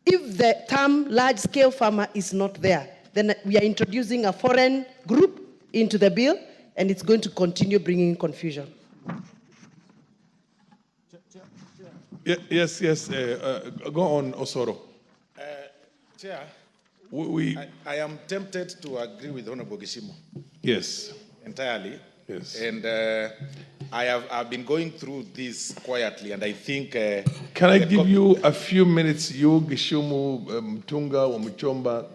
M: If the term large scale farmer is not there, then we are introducing a foreign group into the bill, and it's going to continue bringing confusion.
J: Yes. Go on, Osoro.
K: Chair,
J: We
K: I am tempted to agree with Honorable Gishimo
J: yes.
K: entirely.
J: Yes.
K: And I've been going through this quietly, and I think...
J: Can I give you a few minutes? You, Gishumu, Mtunga, Wamuchomba,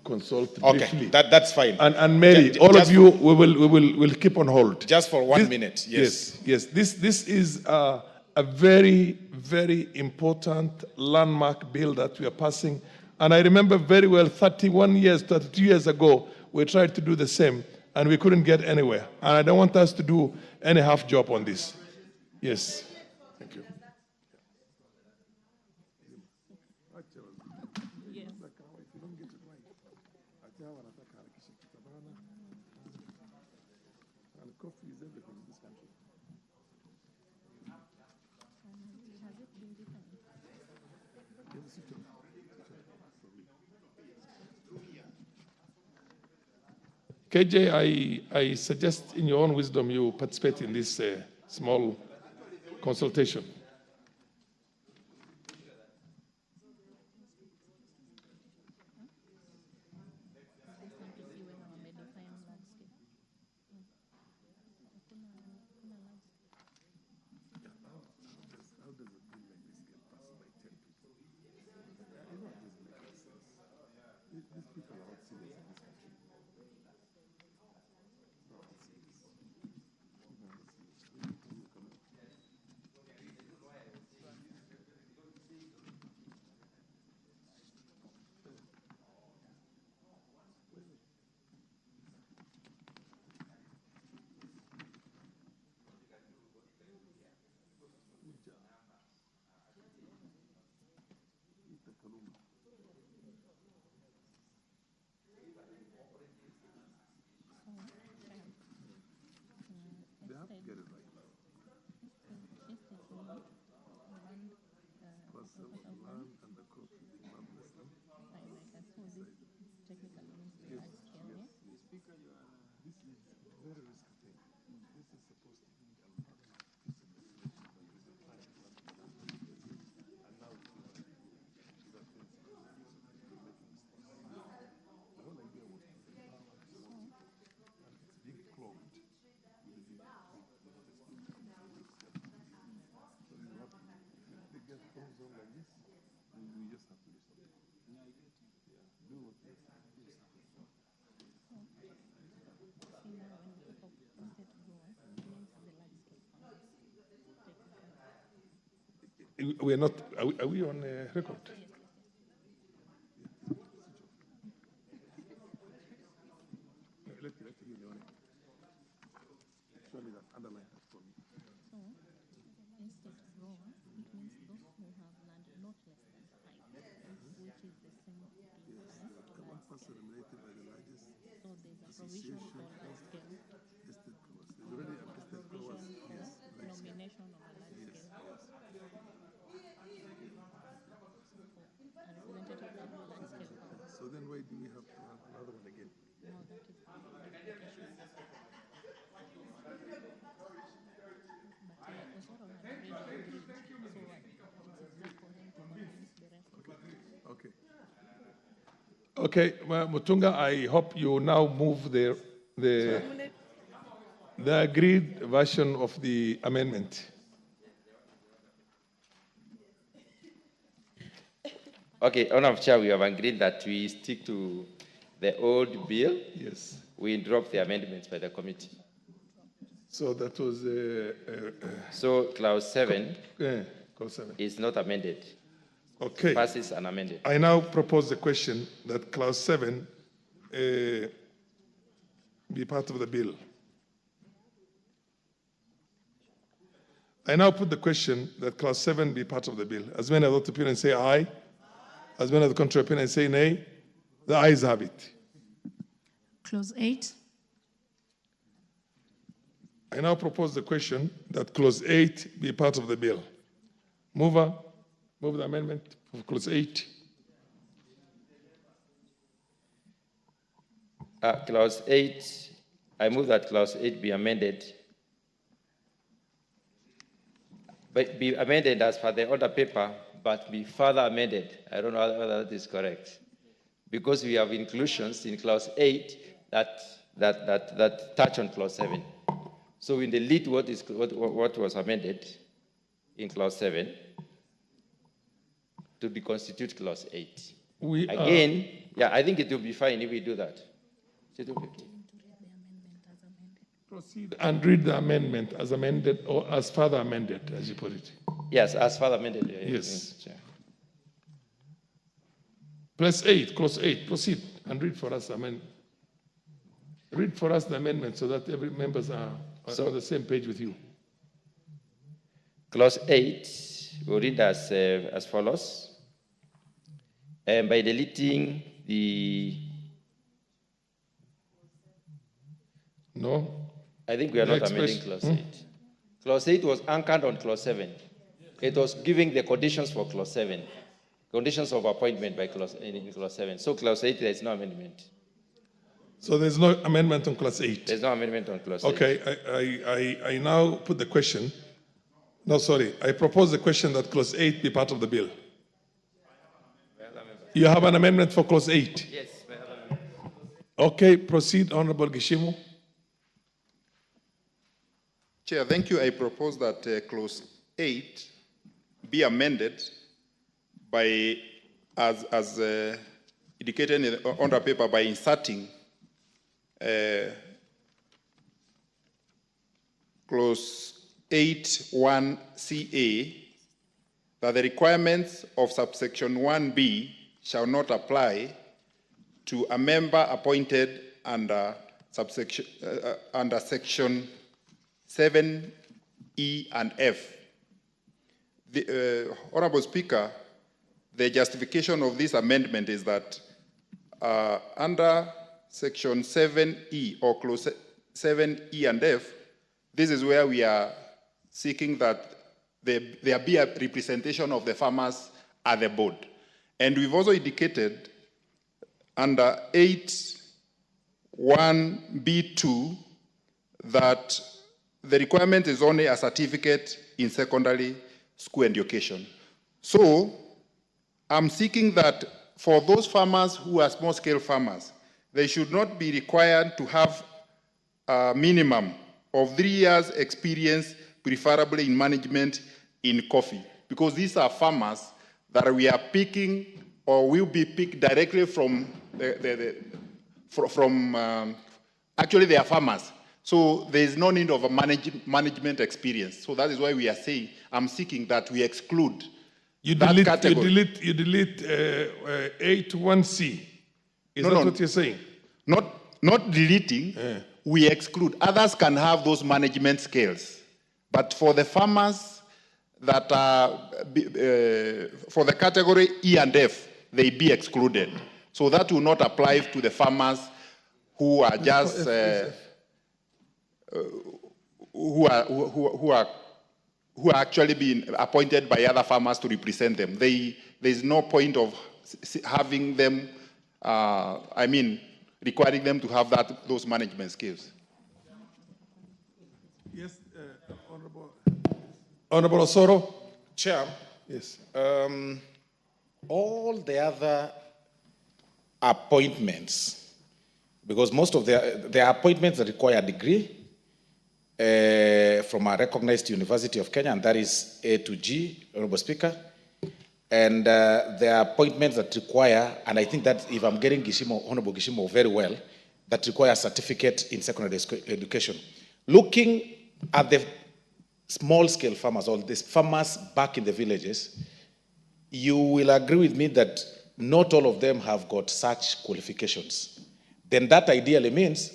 J: consult briefly.
K: Okay, that's fine.
J: And Mary, all of you, we'll keep on hold.
K: Just for 1 minute, yes.
J: Yes. This is a very, very important landmark bill that we are passing. And I remember very well 32 years ago, we tried to do the same, and we couldn't get anywhere. And I don't want us to do any half job on this. Yes. Thank you. KJ, I suggest in your own wisdom you participate in this small consultation. We are not, are we on record? So then why do we have to have another one again? Okay. Okay, well, Mutunga, I hope you now move the agreed version of the amendment.
G: Okay, Honorable Chair, we have agreed that we stick to the old bill.
J: Yes.
G: We drop the amendments by the committee.
J: So that was
G: So clause 7
J: clause 7.
G: is not amended.
J: Okay.
G: Passes unamended.
J: I now propose the question that clause 7 be part of the bill. I now put the question that clause 7 be part of the bill. As many of the opinions say aye, as many of the contrary opinions say nay, the ayes have it.
L: Clause 8.
J: I now propose the question that clause 8 be part of the bill. Mover, move the amendment of clause 8.
G: Clause 8, I move that clause 8 be amended. But be amended as per the order paper, but be further amended. I don't know whether that is correct. Because we have inclusions in clause 8 that touch on clause 7. So we delete what was amended in clause 7 to reconstitute clause 8. Again, yeah, I think it will be fine if we do that. It will be okay.
J: Proceed and read the amendment as amended or as further amended, as you put it.
G: Yes, as further amended.
J: Yes. Plus 8, clause 8. Proceed and read for us amendment. Read for us the amendment so that every members are on the same page with you.
G: Clause 8, we'll read as follows. By deleting the...
J: No.
G: I think we are not amending clause 8. Clause 8 was anchored on clause 7. It was giving the conditions for clause 7. Conditions of appointment by in clause 7. So clause 8, there is no amendment.
J: So there's no amendment on clause 8?
G: There's no amendment on clause 8.
J: Okay, I now put the question. No, sorry. I propose the question that clause 8 be part of the bill. You have an amendment for clause 8?
G: Yes.
J: Okay, proceed, Honorable Gishimu.
E: Chair, thank you. I propose that clause 8 be amended by, as indicated on the paper, by inserting clause 8(1)(ca), that the requirements of subsection 1b shall not apply to a member appointed under subsection under section 7E and F. Honorable Speaker, the justification of this amendment is that under section 7E or clause 7E and F, this is where we are seeking that there be a representation of the farmers at the board. And we've also indicated under 8(1)(b)(2) that the requirement is only a certificate in secondary school education. So I'm seeking that for those farmers who are small-scale farmers, they should not be required to have a minimum of 3 years experience, preferably in management in coffee, because these are farmers that we are picking or will be picked directly from actually they are farmers. So there is no need of a management experience. So that is why we are saying, I'm seeking that we exclude that category.
J: You delete 8(1)(c). Is
E: No,
J: that
E: no.
J: what you're saying?
E: Not deleting, we exclude. Others can have those management skills. But for the farmers that are, for the category E and F, they be excluded. So that will not apply to the farmers who are just, who are actually being appointed by other farmers to represent them. There's no point of having them, requiring them to have those management skills.
J: Yes, Honorable Osoro.
K: Chair,
J: Yes.
K: all the other appointments, because most of the appointments that require a degree from a recognized University of Kenya, and that is A to G, Honorable Speaker, and there are appointments that require, and I think that if I'm getting Honorable Gishimo very well, that require a certificate in secondary education. Looking at the small-scale farmers, or the farmers back in the villages, you will agree with me that not all of them have got such qualifications. Then that ideally means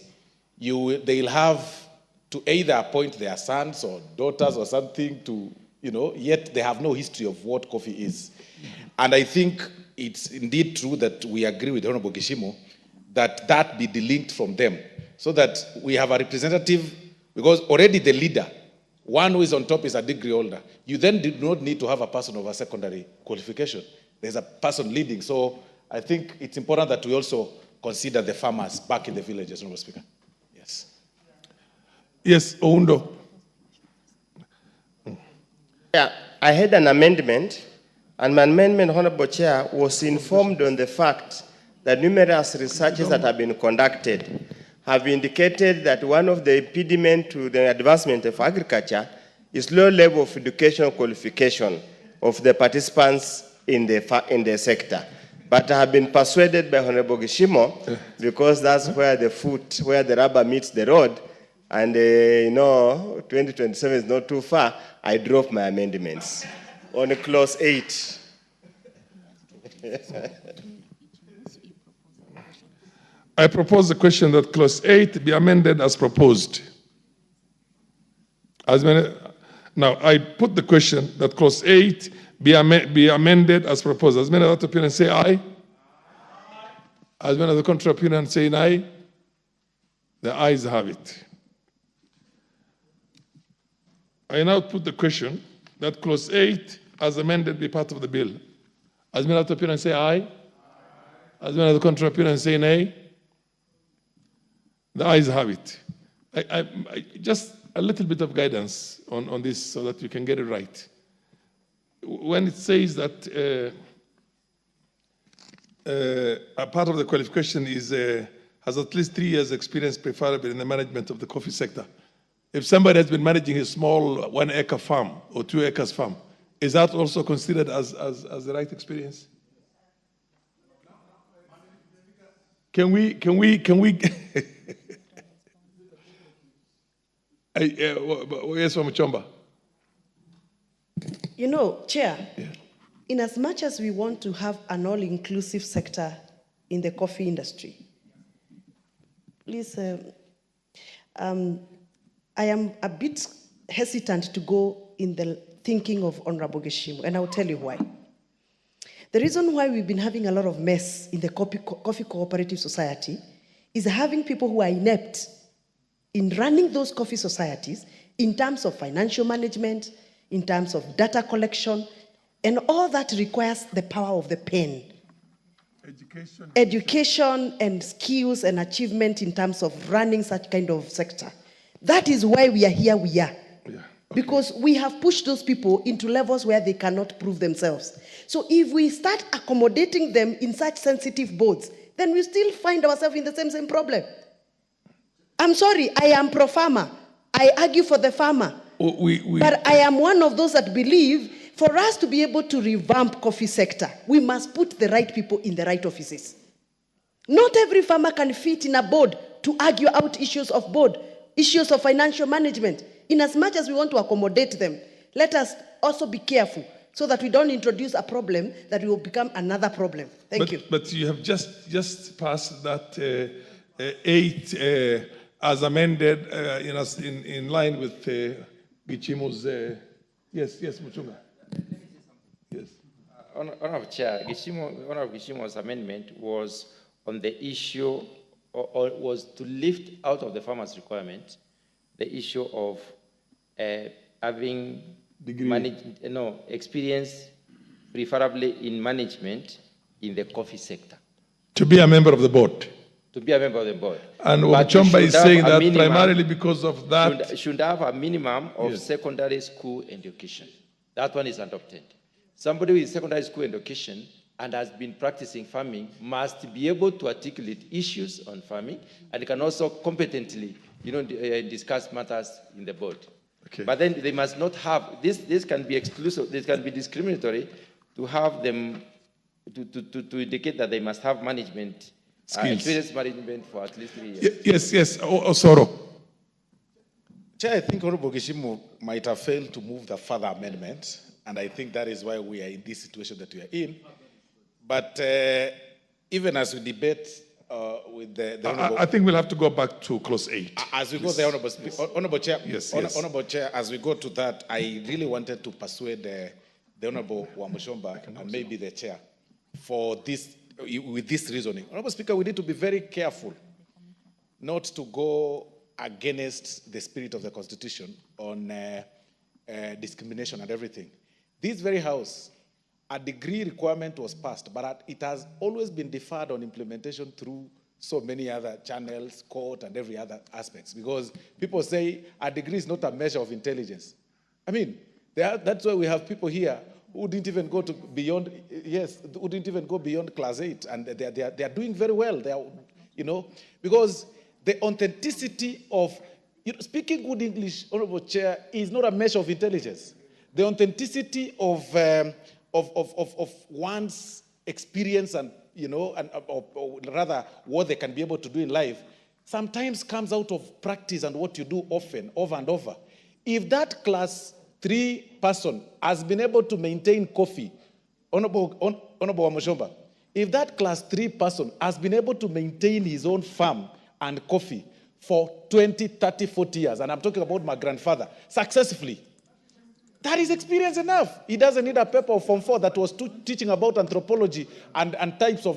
K: they'll have to either appoint their sons or daughters or something to, yet they have no history of what coffee is. And I think it's indeed true that we agree with Honorable Gishimo that be delinked from them, so that we have a representative, because already the leader, one who is on top is a degree holder. You then do not need to have a person of a secondary qualification. There's a person leading. So I think it's important that we also consider the farmers back in the villages, Honorable Speaker. Yes.
J: Yes, Oundo.
D: Yeah, I had an amendment, and my amendment, Honorable Chair, was informed on the fact that numerous researches that have been conducted have indicated that one of the impediments to the advancement of agriculture is low level of educational qualification of the participants in the sector. But I have been persuaded by Honorable Gishimo, because that's where the rubber meets the road, and 2027 is not too far, I dropped my amendments on clause 8.
J: I propose the question that clause 8 be amended as proposed. Now, I put the question that clause 8 be amended as proposed. As many of that opinion say aye. As many of the contrary opinion say aye. The ayes have it. I now put the question that clause 8 as amended be part of the bill. As many of the opinion say aye. As many of the contrary opinion say nay. The ayes have it. I just a little bit of guidance on this so that you can get it right. When it says that a part of the qualification is has at least 3 years experience, preferably in the management of the coffee sector. If somebody has been managing a small 1-acre farm or 2 acres farm, is that also considered as the right experience? Can we yes, from Chomba.
M: Chair, in as much as we want to have an all-inclusive sector in the coffee industry, please, I am a bit hesitant to go in the thinking of Honorable Gishimo, and I'll tell you why. The reason why we've been having a lot of mess in the coffee cooperative society is having people who are inept in running those coffee societies in terms of financial management, in terms of data collection, and all that requires the power of the pen. Education and skills and achievement in terms of running such kind of sector. That is why we are here we are. Because we have pushed those people into levels where they cannot prove themselves. So if we start accommodating them in such sensitive boards, then we still find ourselves in the same problem. I'm sorry, I am pro-farmer. I argue for the farmer.
J: But
M: I am one of those that believe for us to be able to revamp coffee sector, we must put the right people in the right offices. Not every farmer can fit in a board to argue out issues of board, issues of financial management. In as much as we want to accommodate them, let us also be careful so that we don't introduce a problem that will become another problem. Thank you.
J: But you have just passed that 8 as amended in line with Gichimo's. Yes, Muchunga. Yes.
G: Honorable Chair, Honorable Gichimo's amendment was on the issue, or was to lift out of the farmer's requirement the issue of having experience, preferably in management in the coffee sector.
J: To be a member of the board.
G: To be a member of the board.
J: And Wachomba is saying that primarily because of that.
G: Should have a minimum of secondary school education. That one is adopted. Somebody with secondary school education and has been practicing farming must be able to articulate issues on farming and can also competently, discuss matters in the board.
J: Okay.
G: But then they must not have, this can be exclusive, this can be discriminatory to have them, to indicate that they must have management, experience management for at least 3 years.
J: Yes, Osoro.
K: Chair, I think Honorable Gichimo might have failed to move the further amendment, and I think that is why we are in this situation that we are in. But even as we debate with the Honorable...
J: I think we'll have to go back to clause 8.
K: As we go there, Honorable Chair,
J: Yes.
K: Honorable Chair, as we go to that, I really wanted to persuade the Honorable Wamuchomba and maybe the Chair for this, with this reasoning. Honorable Speaker, we need to be very careful not to go against the spirit of the Constitution on discrimination and everything. This very House, a degree requirement was passed, but it has always been deferred on implementation through so many other channels, court, and every other aspects, because people say a degree is not a measure of intelligence. I mean, that's why we have people here who didn't even go to beyond, who didn't even go beyond class 8, and they are doing very well. They are, because the authenticity of, speaking good English, Honorable Chair, is not a measure of intelligence. The authenticity of one's experience and, or rather what they can be able to do in life sometimes comes out of practice and what you do often, over and over. If that class 3 person has been able to maintain coffee, Honorable Wamuchomba, if that class 3 person has been able to maintain his own farm and coffee for 20, 30, 40 years, and I'm talking about my grandfather, successfully, that is experience enough. He doesn't need a paper of Form 4 that was teaching about anthropology and types of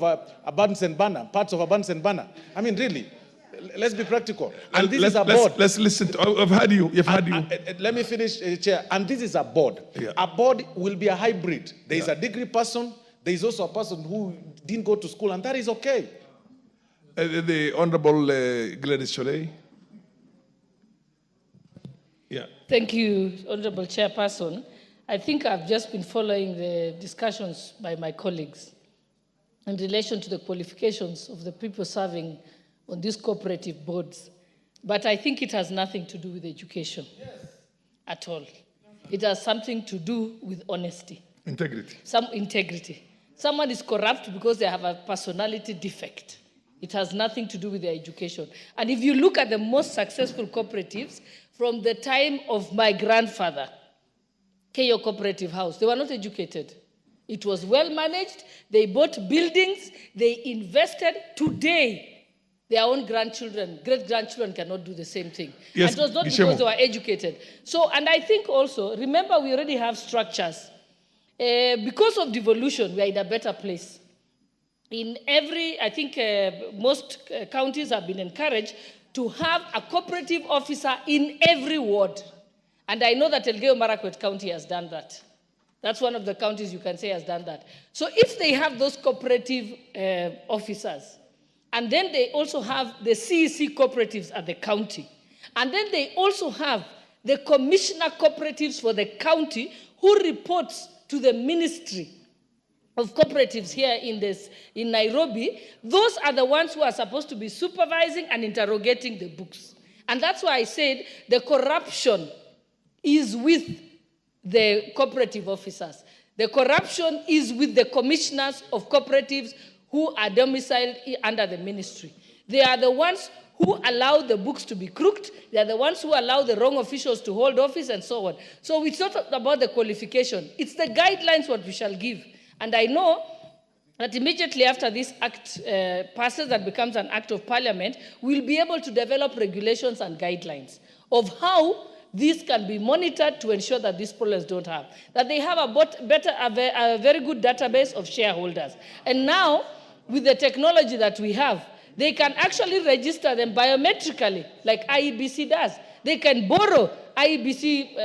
K: Bunsen burner, parts of a Bunsen burner. I mean, really, let's be practical. And this is a board.
J: Let's listen. I've heard you. You've heard you.
K: Let me finish, Chair. And this is a board.
J: Yeah.
K: A board will be a hybrid. There is a degree person. There is also a person who didn't go to school, and that is okay.
J: The Honorable Gladys Cholet. Yeah.
N: Thank you, Honorable Chairperson. I think I've just been following the discussions by my colleagues in relation to the qualifications of the people serving on these cooperative boards. But I think it has nothing to do with education at all. It has something to do with honesty.
J: Integrity.
N: Some integrity. Someone is corrupt because they have a personality defect. It has nothing to do with their education. And if you look at the most successful cooperatives, from the time of my grandfather, Keyo Cooperative House, they were not educated. It was well managed. They bought buildings. They invested. Today, their own grandchildren, great-grandchildren cannot do the same thing.
J: Yes,
N: and it was not
J: Gichimo.
N: because they were educated. So, and I think also, remember, we already have structures. Because of devolution, we are in a better place. In every, I think most counties have been encouraged to have a cooperative officer in every ward. And I know that Elgeyo Marakwet County has done that. That's one of the counties you can say has done that. So if they have those cooperative officers, and then they also have the CEC cooperatives at the county, and then they also have the commissioner cooperatives for the county who reports to the Ministry of Cooperatives here in Nairobi, those are the ones who are supposed to be supervising and interrogating the books. And that's why I said the corruption is with the cooperative officers. The corruption is with the commissioners of cooperatives who are domiciled under the ministry. They are the ones who allow the books to be crooked. They are the ones who allow the wrong officials to hold office and so on. So it's not about the qualification. It's the guidelines what we shall give. And I know that immediately after this act passes and becomes an act of parliament, we'll be able to develop regulations and guidelines of how these can be monitored to ensure that these problems don't have. That they have a very good database of shareholders. And now, with the technology that we have, they can actually register them biometrically, like IEBC does. They can borrow IEBC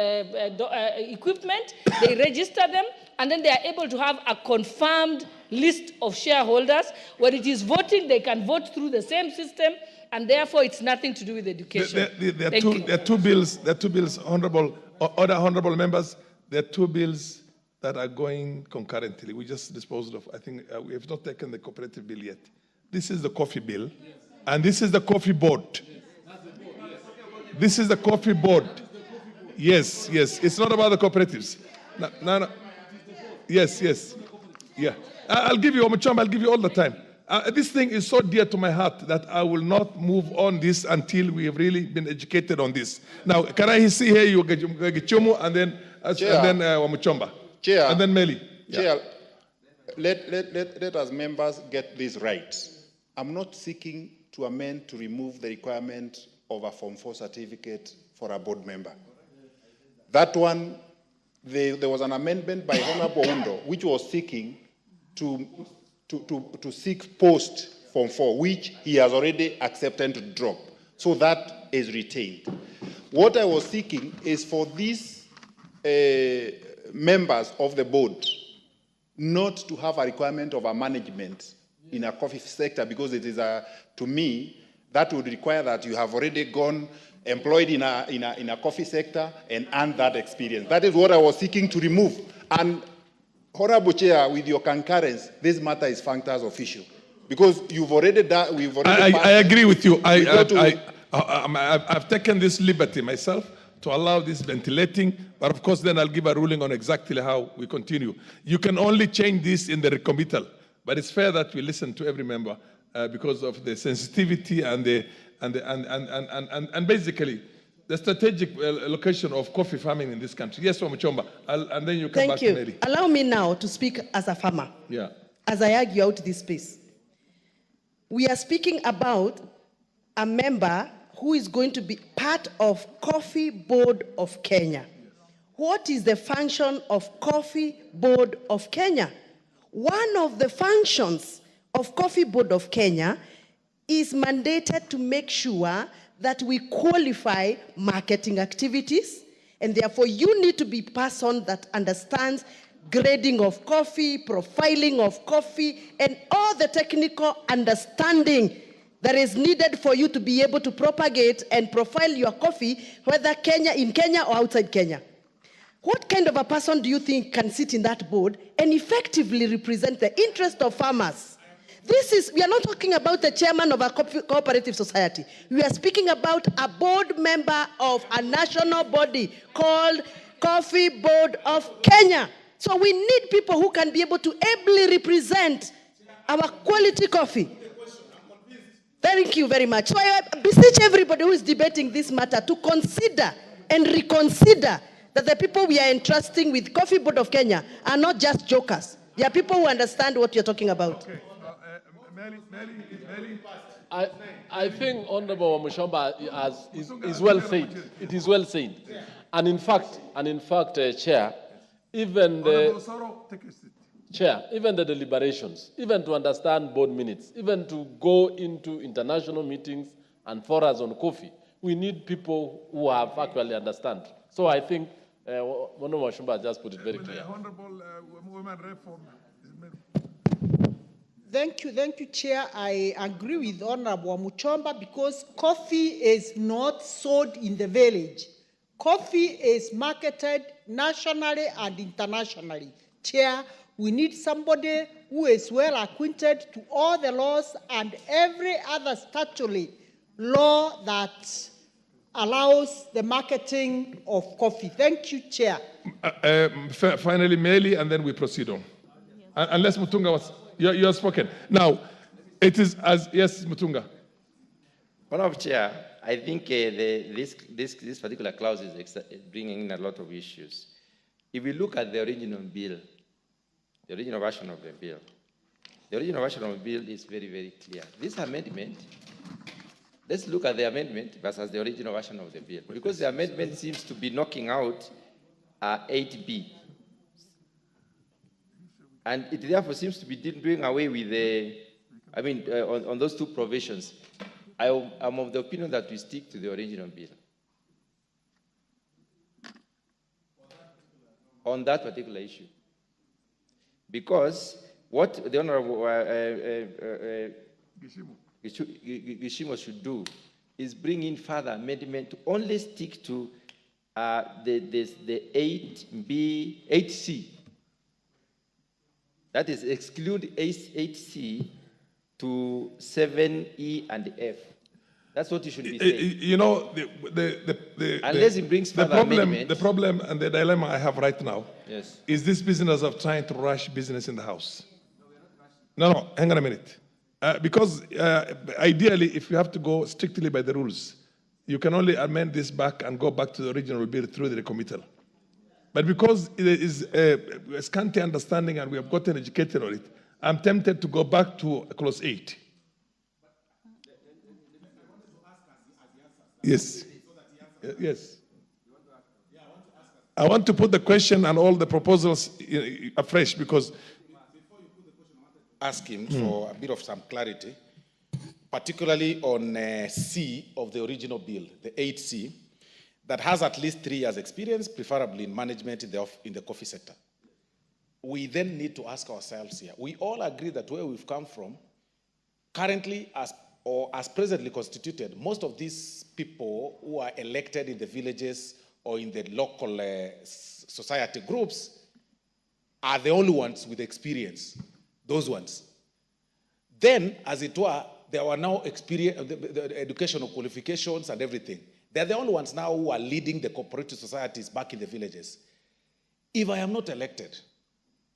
N: equipment, they register them, and then they are able to have a confirmed list of shareholders. When it is voting, they can vote through the same system, and therefore it's nothing to do with education.
J: There are two bills, other honorable members. There are two bills that are going concurrently. We just disposed of, I think we have not taken the cooperative bill yet. This is the coffee bill, and this is the coffee board. This is the coffee board. Yes, yes. It's not about the cooperatives. No. Yes. Yeah. I'll give you, Omuchamba, I'll give you all the time. This thing is so dear to my heart that I will not move on this until we have really been educated on this. Now, can I see here you Gichumu and then Omuchamba?
E: Chair.
J: And then Meli.
E: Chair, let us members get this right. I'm not seeking to amend to remove the requirement of a Form 4 certificate for a board member. That one, there was an amendment by Honorable Undo, which was seeking to seek post Form 4, which he has already accepted to drop. So that is retained. What I was seeking is for these members of the board not to have a requirement of a management in a coffee sector, because it is to me, that would require that you have already gone employed in a coffee sector and earned that experience. That is what I was seeking to remove. And Honorable Chair, with your concurrence, this matter is functas official, because you've already done.
J: I agree with you. I've taken this liberty myself to allow this ventilating, but of course then I'll give a ruling on exactly how we continue. You can only change this in the recommittal, but it's fair that we listen to every member because of the sensitivity and basically the strategic location of coffee farming in this country. Yes, Omuchamba, and then you come back to Mary.
M: Allow me now to speak as a farmer.
J: Yeah.
M: As I argue out this space. We are speaking about a member who is going to be part of Coffee Board of Kenya. What is the function of Coffee Board of Kenya? One of the functions of Coffee Board of Kenya is mandated to make sure that we qualify marketing activities, and therefore you need to be a person that understands grading of coffee, profiling of coffee, and all the technical understanding that is needed for you to be able to propagate and profile your coffee, whether in Kenya or outside Kenya. What kind of a person do you think can sit in that board and effectively represent the interest of farmers? We are not talking about the chairman of a cooperative society. We are speaking about a board member of a national body called Coffee Board of Kenya. So we need people who can be able to ably represent our quality coffee. Thank you very much. So I beseech everybody who is debating this matter to consider and reconsider that the people we are entrusting with Coffee Board of Kenya are not just jokers. They are people who understand what you're talking about.
J: Okay.
H: I think Honorable Omuchamba is well said. It is well said. And in fact, Chair, even the deliberations, even to understand board minutes, even to go into international meetings and forums on coffee, we need people who have actually understand. So I think Honorable Omuchamba just put it very clear.
O: Thank you, Chair. I agree with Honorable Omuchamba because coffee is not sold in the village. Coffee is marketed nationally and internationally. Chair, we need somebody who is well acquainted to all the laws and every other statutory law that allows the marketing of coffee. Thank you, Chair.
J: Finally, Meli, and then we proceed on. Unless Mutunga was, you have spoken. Now, it is as, yes, Mutunga.
G: Honorable Chair, I think this particular clause is bringing in a lot of issues. If we look at the original bill, the original version of the bill, the original version of the bill is very, very clear. This amendment, let's look at the amendment versus the original version of the bill, because the amendment seems to be knocking out 8B. And it therefore seems to be doing away with the, on those two provisions. I'm of the opinion that we stick to the original bill. On that particular issue. Because what the Honorable Gishimo should do is bring in further amendment to only stick to the 8C. That is, exclude 8C to 7E and F. That's what you should be saying.
J: You know,
G: unless it brings further amendment.
J: The problem and the dilemma I have right now
G: Yes.
J: is this business of trying to rush business in the House. No, hang on a minute. Because ideally, if you have to go strictly by the rules, you can only amend this back and go back to the original bill through the committal. But because there is a scanty understanding and we have gotten educated on it, I'm tempted to go back to clause 8. Yes. Yes. I want to put the question and all the proposals afresh because
K: ask him for a bit of some clarity, particularly on C of the original bill, the 8C, that has at least 3 years experience, preferably in management in the coffee sector. We then need to ask ourselves here. We all agree that where we've come from, currently as presently constituted, most of these people who are elected in the villages or in the local society groups are the only ones with experience, those ones. Then, as it were, there were now the educational qualifications and everything. They're the only ones now who are leading the cooperative societies back in the villages. If I am not elected,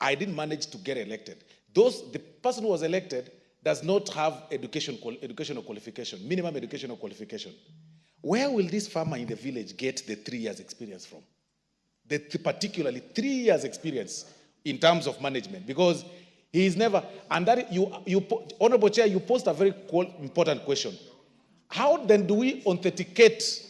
K: I didn't manage to get elected. The person who was elected does not have educational qualification, minimum educational qualification. Where will this farmer in the village get the 3 years experience from? Particularly 3 years experience in terms of management, because he is never, and that Honorable Chair, you posed a very important question. How then do we authenticate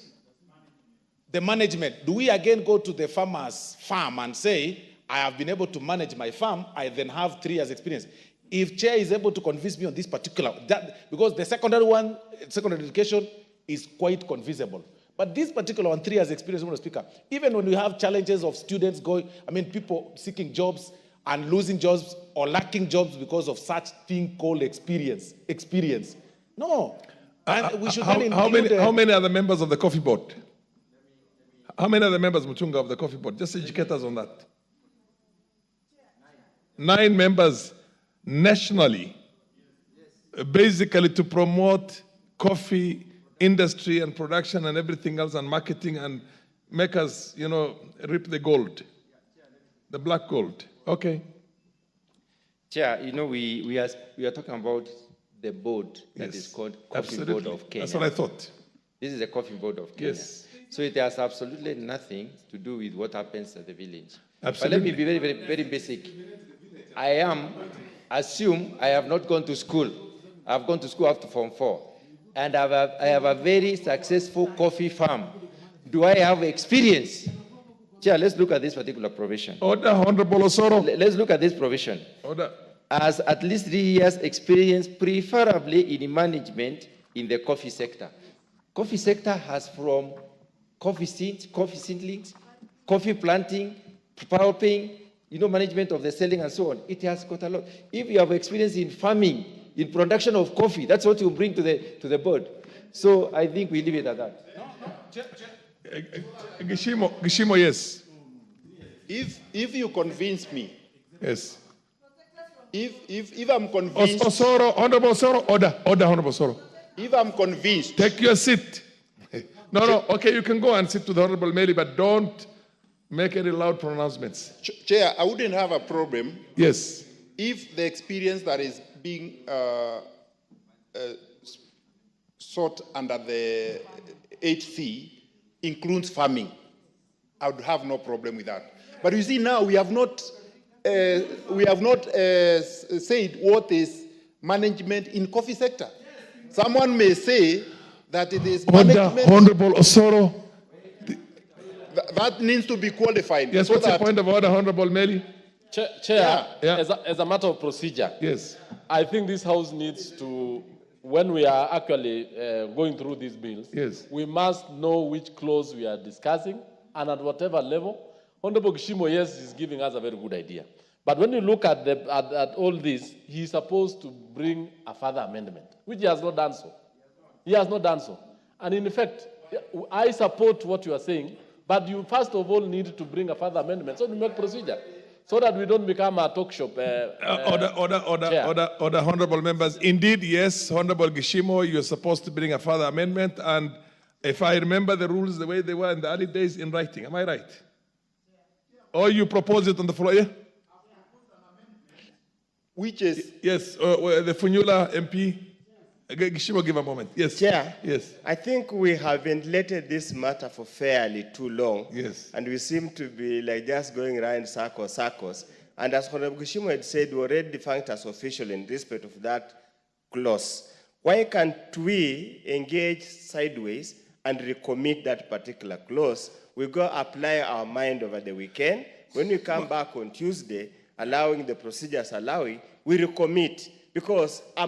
K: the management? Do we again go to the farmer's farm and say, I have been able to manage my farm, I then have 3 years experience? If Chair is able to convince me on this particular, because the secondary education is quite convincible. But this particular one, 3 years experience, Mr. Speaker, even when we have challenges of students people seeking jobs and losing jobs or lacking jobs because of such thing called experience. No. And we should
J: how many are the members of the coffee board? How many are the members, Mutunga, of the coffee board? Just educate us on that. 9 members nationally, basically to promote coffee industry and production and everything else and marketing and make us, reap the gold, the black gold. Okay.
G: Chair, we are talking about the board that is called Coffee Board of Kenya.
J: That's what I thought.
G: This is the Coffee Board of Kenya.
J: Yes.
G: So it has absolutely nothing to do with what happens at the village.
J: Absolutely.
G: But let me be very, very, very basic. Assume I have not gone to school. I've gone to school after Form 4. And I have a very successful coffee farm. Do I have experience? Chair, let's look at this particular provision.
J: Order, Honorable Osoro.
G: Let's look at this provision.
J: Order.
G: As at least 3 years experience, preferably in management in the coffee sector. Coffee sector has from coffee seedlings, coffee planting, pulping, management of the selling and so on. It has got a lot. If you have experience in farming, in production of coffee, that's what you bring to the board. So I think we leave it at that.
J: Gishimo, yes.
E: If you convince me.
J: Yes.
E: If I'm convinced.
J: Osoro, Honorable Osoro, order, Honorable Osoro.
E: If I'm convinced.
J: Take your seat. No, okay, you can go and sit to the Honorable Mary, but don't make any loud pronouncements.
E: Chair, I wouldn't have a problem
J: Yes.
E: if the experience that is being sought under the 8C includes farming. I would have no problem with that. But you see, now we have not said what is management in coffee sector. Someone may say that it is management.
J: Honorable Osoro.
E: That needs to be qualified.
J: Yes,
E: so
J: what's the
E: that
J: point of order, Honorable Mary?
H: Chair,
J: Yeah.
H: as a matter of procedure,
J: Yes.
H: I think this House needs to, when we are actually going through these bills,
J: Yes.
H: we must know which clause we are discussing and at whatever level. Honorable Kishimo, yes, is giving us a very good idea. But when you look at, at all this, he is supposed to bring a further amendment, which he has not done so. He has not done so. And in effect, I support what you are saying, but you first of all need to bring a further amendment so to make procedure, so that we don't become a talk shop.
J: Order,
H: Chair.
J: honorable members. Indeed, yes, Honorable Gishimo, you're supposed to bring a further amendment, and if I remember the rules the way they were in the early days, in writing. Am I right? Or you propose it on the floor, yeah?
E: which is
J: Yes, the Funyula MP. Gishimo, give a moment. Yes.
D: Chair,
J: Yes.
D: I think we have ventilated this matter for fairly too long.
J: Yes.
D: And we seem to be like just going around circles. And as Honorable Gishimo had said, we already defunct as official in respect of that clause. Why can't we engage sideways and recommit that particular clause? We go apply our mind over the weekend. When we come back on Tuesday, allowing the procedures allowing, we recommit. Because I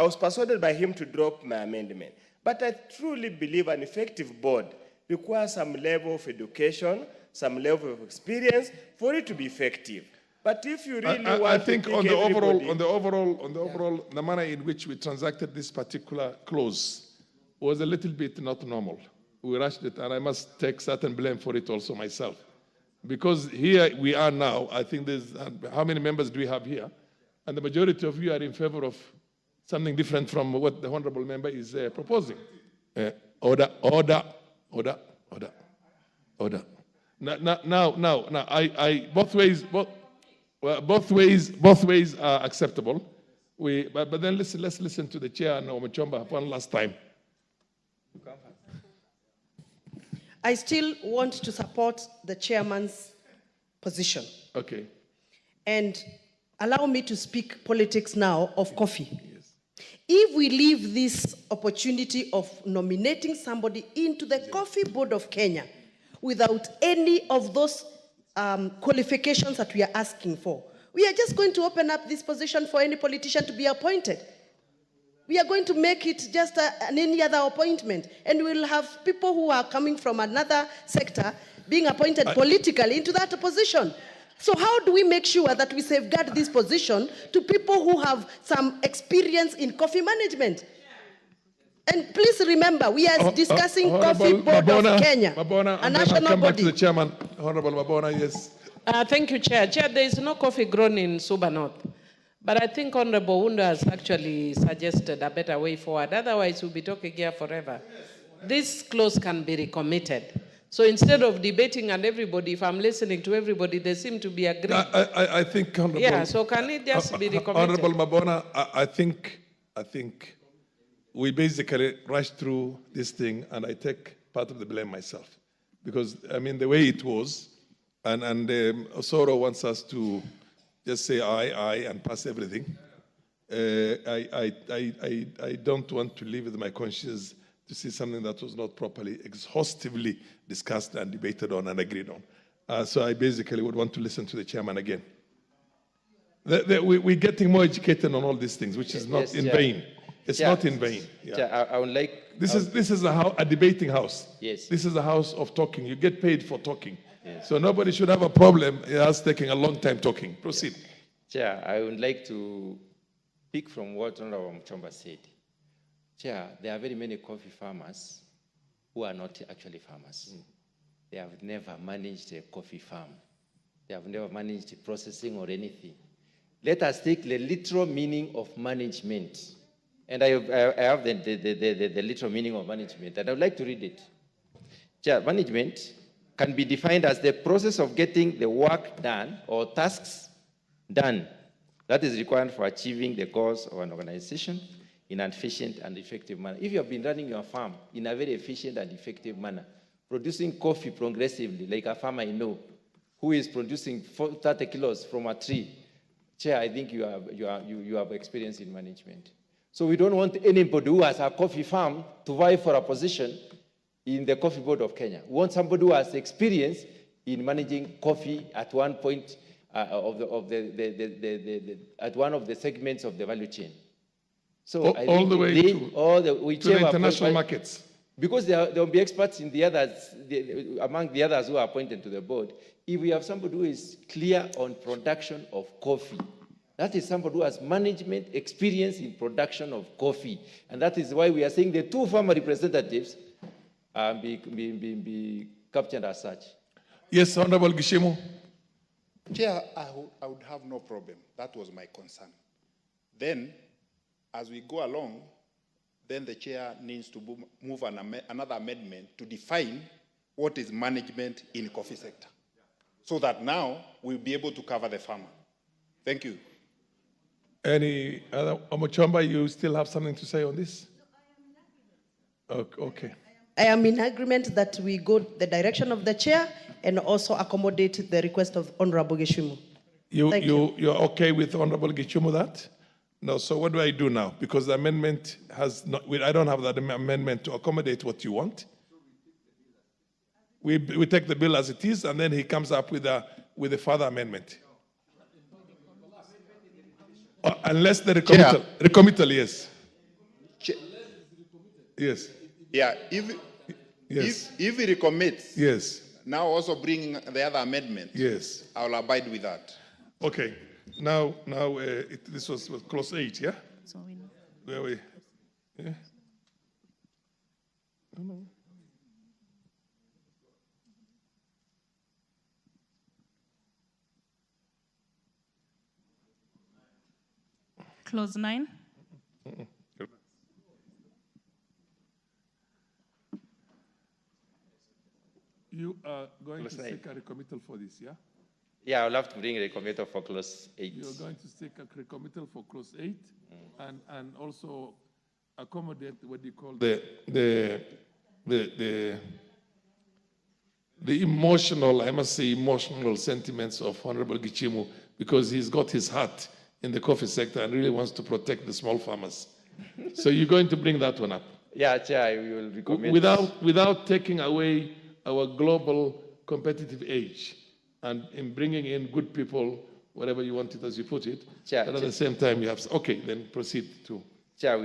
D: was persuaded by him to drop my amendment. But I truly believe an effective board requires some level of education, some level of experience for it to be effective. But if you really want
J: I think
D: to
J: on
D: pick
J: the
D: everybody,
J: overall, the manner in which we transacted this particular clause was a little bit not normal. We rushed it, and I must take certain blame for it also myself. Because here we are now, I think there's, how many members do we have here? And the majority of you are in favor of something different from what the honorable member is proposing. Order. Now, both ways are acceptable. But then let's listen to the chair and Omachomba one last time.
M: I still want to support the chairman's position.
J: Okay.
M: And allow me to speak politics now of coffee. Yes. If we leave this opportunity of nominating somebody into the Coffee Board of Kenya without any of those qualifications that we are asking for, we are just going to open up this position for any politician to be appointed. We are going to make it just any other appointment. And we'll have people who are coming from another sector being appointed politically into that position. So how do we make sure that we safeguard this position to people who have some experience in coffee management? And please remember, we are discussing Coffee Board of Kenya,
J: Mabona,
M: a
J: and
M: national
J: then I'll come back to
M: body.
J: the chairman. Honorable Mabona, yes.
I: Thank you, Chair. Chair, there is no coffee grown in Suba North. But I think Honorable Wunda has actually suggested a better way forward. Otherwise, we'll be talking here forever. This clause can be recommitted. So instead of debating and everybody, if I'm listening to everybody, they seem to be agreeing.
J: I think, Honorable.
I: Yeah, so can it just be recommitted?
J: Honorable Mabona, I think we basically rushed through this thing, and I take part of the blame myself. Because, I mean, the way it was, and Osoro wants us to just say aye, and pass everything. I don't want to live with my conscience to see something that was not properly, exhaustively discussed and debated on and agreed on. So I basically would want to listen to the chairman again. We're getting more educated on all these things, which is not in vain. It's not in vain.
G: Yeah. I would like...
J: This is a debating house.
G: Yes.
J: This is a house of talking. You get paid for talking. Yes. So nobody should have a problem in us taking a long time talking. Proceed.
G: Yes. Chair, I would like to pick from what Honorable Mchomba said. Chair, there are very many coffee farmers who are not actually farmers. They have never managed a coffee farm. They have never managed processing or anything. Let us take the literal meaning of management And I have the literal meaning of management, and I would like to read it. Chair, management can be defined as the process of getting the work done or tasks done that is required for achieving the goals of an organization in an efficient and effective manner. If you have been running your farm in a very efficient and effective manner, producing coffee progressively, like a farmer I know, who is producing 30 kilos from a tree, Chair, I think you have experience in management. So we don't want anybody who has a coffee farm to vie for a position in the Coffee Board of Kenya. We want somebody who has experience in managing coffee at one point at one of the segments of the value chain. So I
J: all
G: think
J: the way to the international markets.
G: Because there will be experts in the others, among the others who are appointed to the board. If we have somebody who is clear on production of coffee, that is somebody who has management experience in production of coffee. And that is why we are saying the two farmer representatives be captured as such.
J: Yes, Honorable Gishimu.
E: Chair, I would have no problem. That was my concern. Then, as we go along, then the chair needs to move another amendment to define what is management in coffee sector, so that now we'll be able to cover the farmer. Thank you.
J: Any other? Omochomba, you still have something to say on this? Okay.
M: I am in agreement that we go the direction of the chair and also accommodate the request of Honorable Gishimu.
J: You're okay with Honorable Gishimu that? No, so what do I do now? Because the amendment has not, I don't have that amendment to accommodate what you want. We take the bill as it is, and then he comes up with a further amendment. Unless the recommittal, yes. Yes.
E: Yeah, if he recommits,
J: yes.
E: Now also bring the other amendment.
J: Yes.
E: I will abide with that.
J: Okay. Now, this was clause 8, yeah?
L: So we know.
J: Where we? Yeah. No.
L: Clause 9.
J: You are going to seek a recommittal for this, yeah?
G: Yeah, I'll have to bring a recommittal for clause 8.
J: You're going to seek a recommittal for clause 8 and also accommodate what you call the emotional, I must say, emotional sentiments of Honorable Gishimu, because he's got his heart in the coffee sector and really wants to protect the small farmers. So you're going to bring that one up?
G: Yeah, Chair, I will recommend.
J: Without taking away our global competitive edge and in bringing in good people, whatever you want it as you put it,
G: Chair,
J: but at the same time you have, okay, then proceed to.
G: Chair, I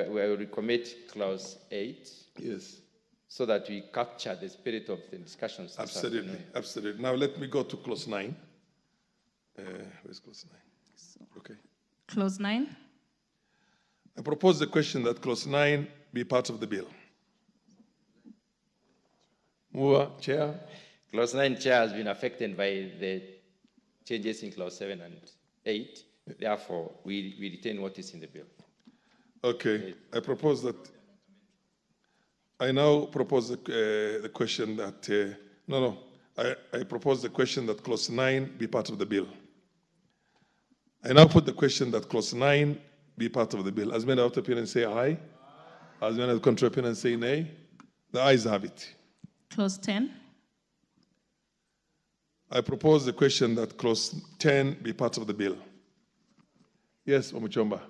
G: will recommit clause 8.
J: Yes.
G: So that we capture the spirit of the discussions.
J: Absolutely, absolutely. Now let me go to clause 9. Where's clause 9? Okay.
L: Clause 9.
J: I propose the question that clause 9 be part of the bill. Mover, Chair.
G: Clause 9, Chair, has been affected by the changes in clause 7 and 8. Therefore, we retain what is in the bill.
J: Okay. I propose that. I now propose the question that. I propose the question that clause 9 be part of the bill. I now put the question that clause 9 be part of the bill. As many of the opinion say aye. As many of the contrary opinion say nay. The ayes have it.
L: Clause 10.
J: I propose the question that clause 10 be part of the bill. Yes, Omuchomba.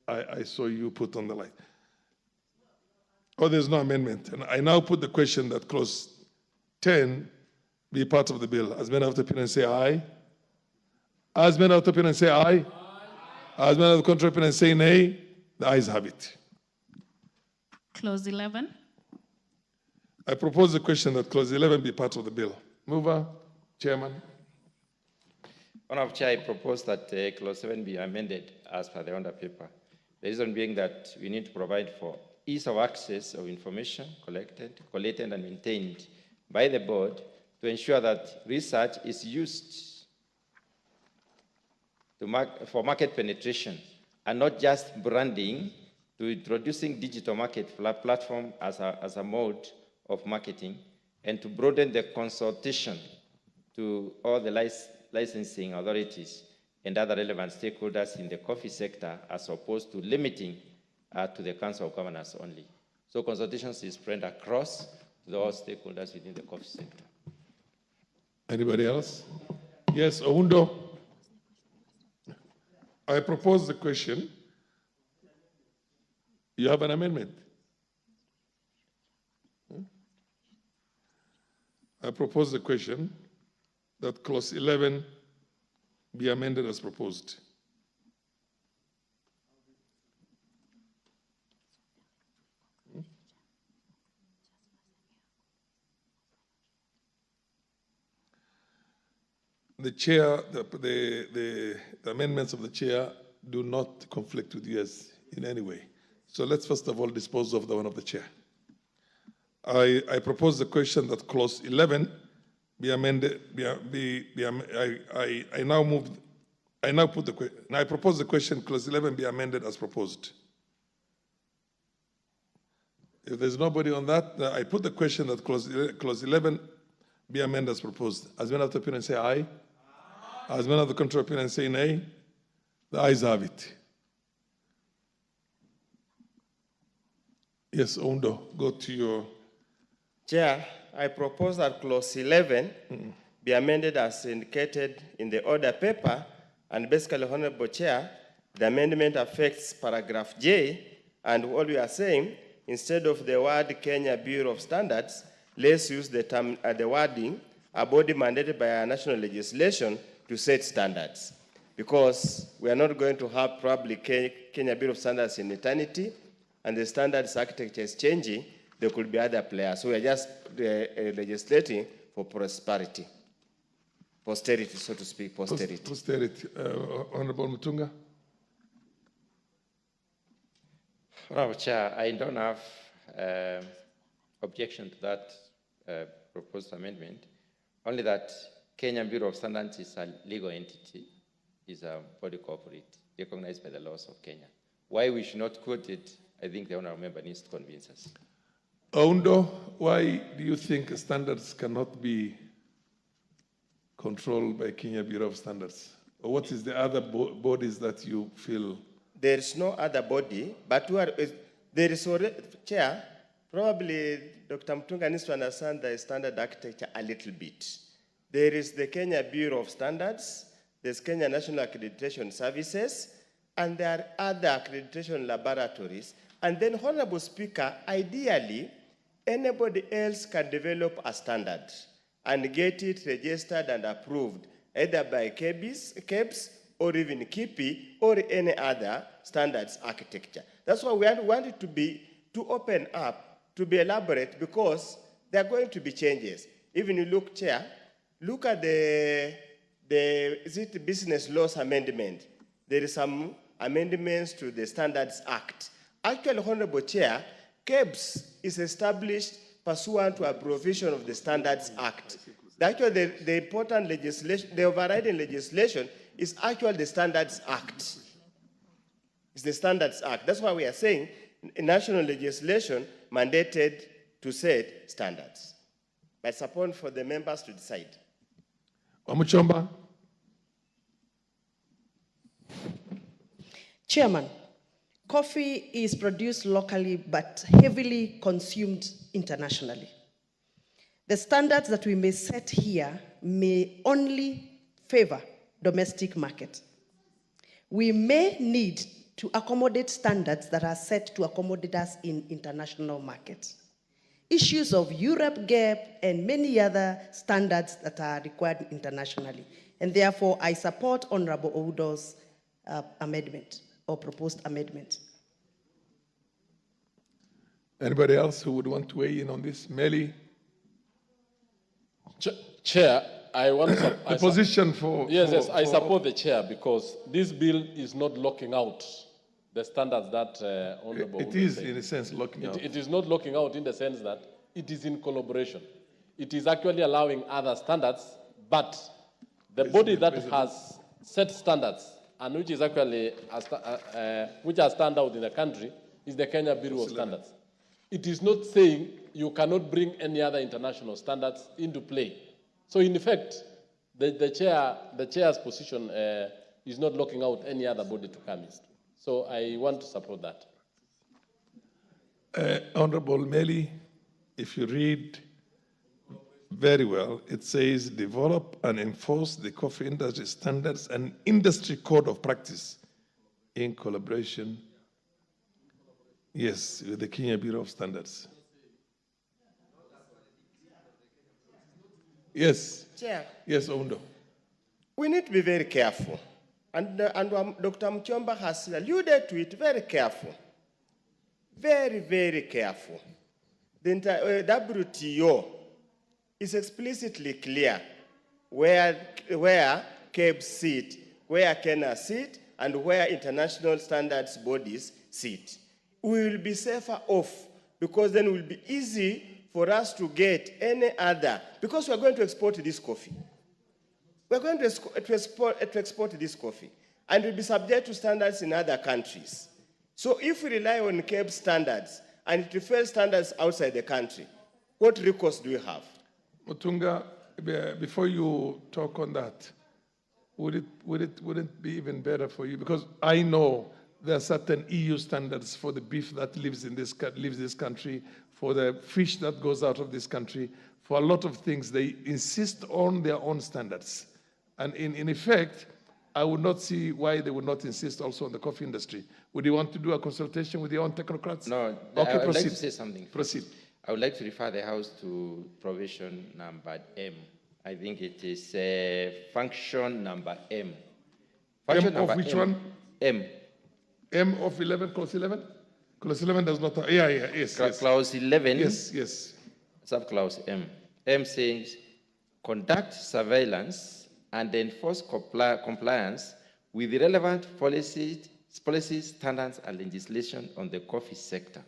J: I saw you put on the light. Oh, there's no amendment. And I now put the question that clause 10 be part of the bill. As many of the opinion say aye. As many of the opinion say aye. As many of the contrary opinion say nay. The ayes have it.
L: Clause 11.
J: I propose the question that clause 11 be part of the bill. Mover, Chairman.
G: Honorable Chair, I propose that clause 7 be amended as per the under paper. The reason being that we need to provide for ease of access of information collated and maintained by the board to ensure that research is used for market penetration and not just branding, to introducing digital market platform as a mode of marketing, and to broaden the consultation to all the licensing authorities and other relevant stakeholders in the coffee sector, as opposed to limiting to the Council of Governors only. So consultations is spread across to all stakeholders within the coffee sector.
J: Anybody else? Yes, Oundo. I propose the question. You have an amendment? I propose the question that clause 11 be amended as proposed. The chair, the amendments of the chair do not conflict with yours in any way. So let's first of all dispose of the one of the chair. I propose the question that clause 11 be amended. I propose the question clause 11 be amended as proposed. If there's nobody on that, I put the question that clause 11 be amended as proposed. As many of the opinion say aye. As many of the contrary opinion say nay. The ayes have it. Yes, Oundo, go to your...
D: Chair, I propose that clause 11 be amended as indicated in the order paper, and basically, Honorable Chair, the amendment affects paragraph J, and all we are saying, instead of the word Kenya Bureau of Standards, let's use the term, the wording, a body mandated by our national legislation to set standards. Because we are not going to have probably Kenya Bureau of Standards in eternity, and the standards architecture is changing, there could be other players. So we are just legislating for prosperity. Posterity, so to speak, posterity.
J: Posterity. Honorable Mutunga?
G: Honorable Chair, I don't have objection to that proposed amendment, only that Kenya Bureau of Standards is a legal entity, is a body corporate, recognized by the laws of Kenya. Why we should not quote it, I think the honorable member needs to convince us.
J: Oundo, why do you think standards cannot be controlled by Kenya Bureau of Standards? Or what is the other bodies that you feel?
D: There is no other body, but there is already, Chair, probably Dr. Mutunga needs to understand the standard architecture a little bit. There is the Kenya Bureau of Standards, there's Kenya National Accreditation Services, and there are other accreditation laboratories. And then, Honorable Speaker, ideally, anybody else can develop a standard and get it registered and approved, either by KEBS or even KIPI or any other standards architecture. That's why we want it to open up, to be elaborate, because there are going to be changes. Even you look, Chair, look at the Business Laws Amendment. There is some amendments to the Standards Act. Actually, Honorable Chair, KEBS is established pursuant to a provision of the Standards Act. Actually, the important legislation, the overriding legislation is actually the Standards Act. It's the Standards Act. That's why we are saying national legislation mandated to set standards. But it's upon for the members to decide.
J: Wamuchomba?
M: Chairman, coffee is produced locally but heavily consumed internationally. The standards that we may set here may only favor domestic market. We may need to accommodate standards that are set to accommodate us in international markets. Issues of Europe GAP and many other standards that are required internationally. And therefore, I support Honorable Oudo's amendment or proposed amendment.
J: Anybody else who would want to weigh in on this? Melly?
H: Chair, I want to...
J: the position for...
H: Yes, I support the chair because this bill is not locking out the standards that Honorable...
J: It is, in a sense, locking out.
H: It is not locking out in the sense that it is in collaboration. It is actually allowing other standards, but the body that has set standards and which is actually which are stand out in the country is the Kenya Bureau of Standards. It is not saying you cannot bring any other international standards into play. So in effect, the chair's position is not locking out any other body to come in. So I want to support that.
J: Honorable Meli, if you read very well, it says develop and enforce the coffee industry standards and industry code of practice in collaboration, yes, with the Kenya Bureau of Standards. Yes.
D: Chair.
J: Yes, Oundo.
D: We need to be very careful. And Dr. Muchomba has alluded to it, very careful. Very, very careful. The WTO is explicitly clear where KEBS sit, where Kenya sit, and where international standards bodies sit. We will be safer off because then it will be easy for us to get any other, because we are going to export this coffee. We are going to export this coffee, and it will be subject to standards in other countries. So if we rely on KEBS standards and it refers standards outside the country, what recourse do we have?
J: Mutunga, before you talk on that, would it be even better for you? Because I know there are certain EU standards for the beef that lives this country, for the fish that goes out of this country, for a lot of things. They insist on their own standards. And in effect, I would not see why they would not insist also on the coffee industry. Would you want to do a consultation with your own technocrats?
G: No,
J: okay,
G: I would
J: proceed.
G: like to say something.
J: Proceed.
G: I would like to refer the House to provision number M. I think it is function number M. Function
J: M
G: number
J: of which
G: M.
J: one?
G: M.
J: M of 11, clause 11? Clause 11 does not, yes.
G: Clause 11.
J: Yes.
G: Subclause M. M says, conduct surveillance and enforce compliance with the relevant policies, standards, and legislation on the coffee sector.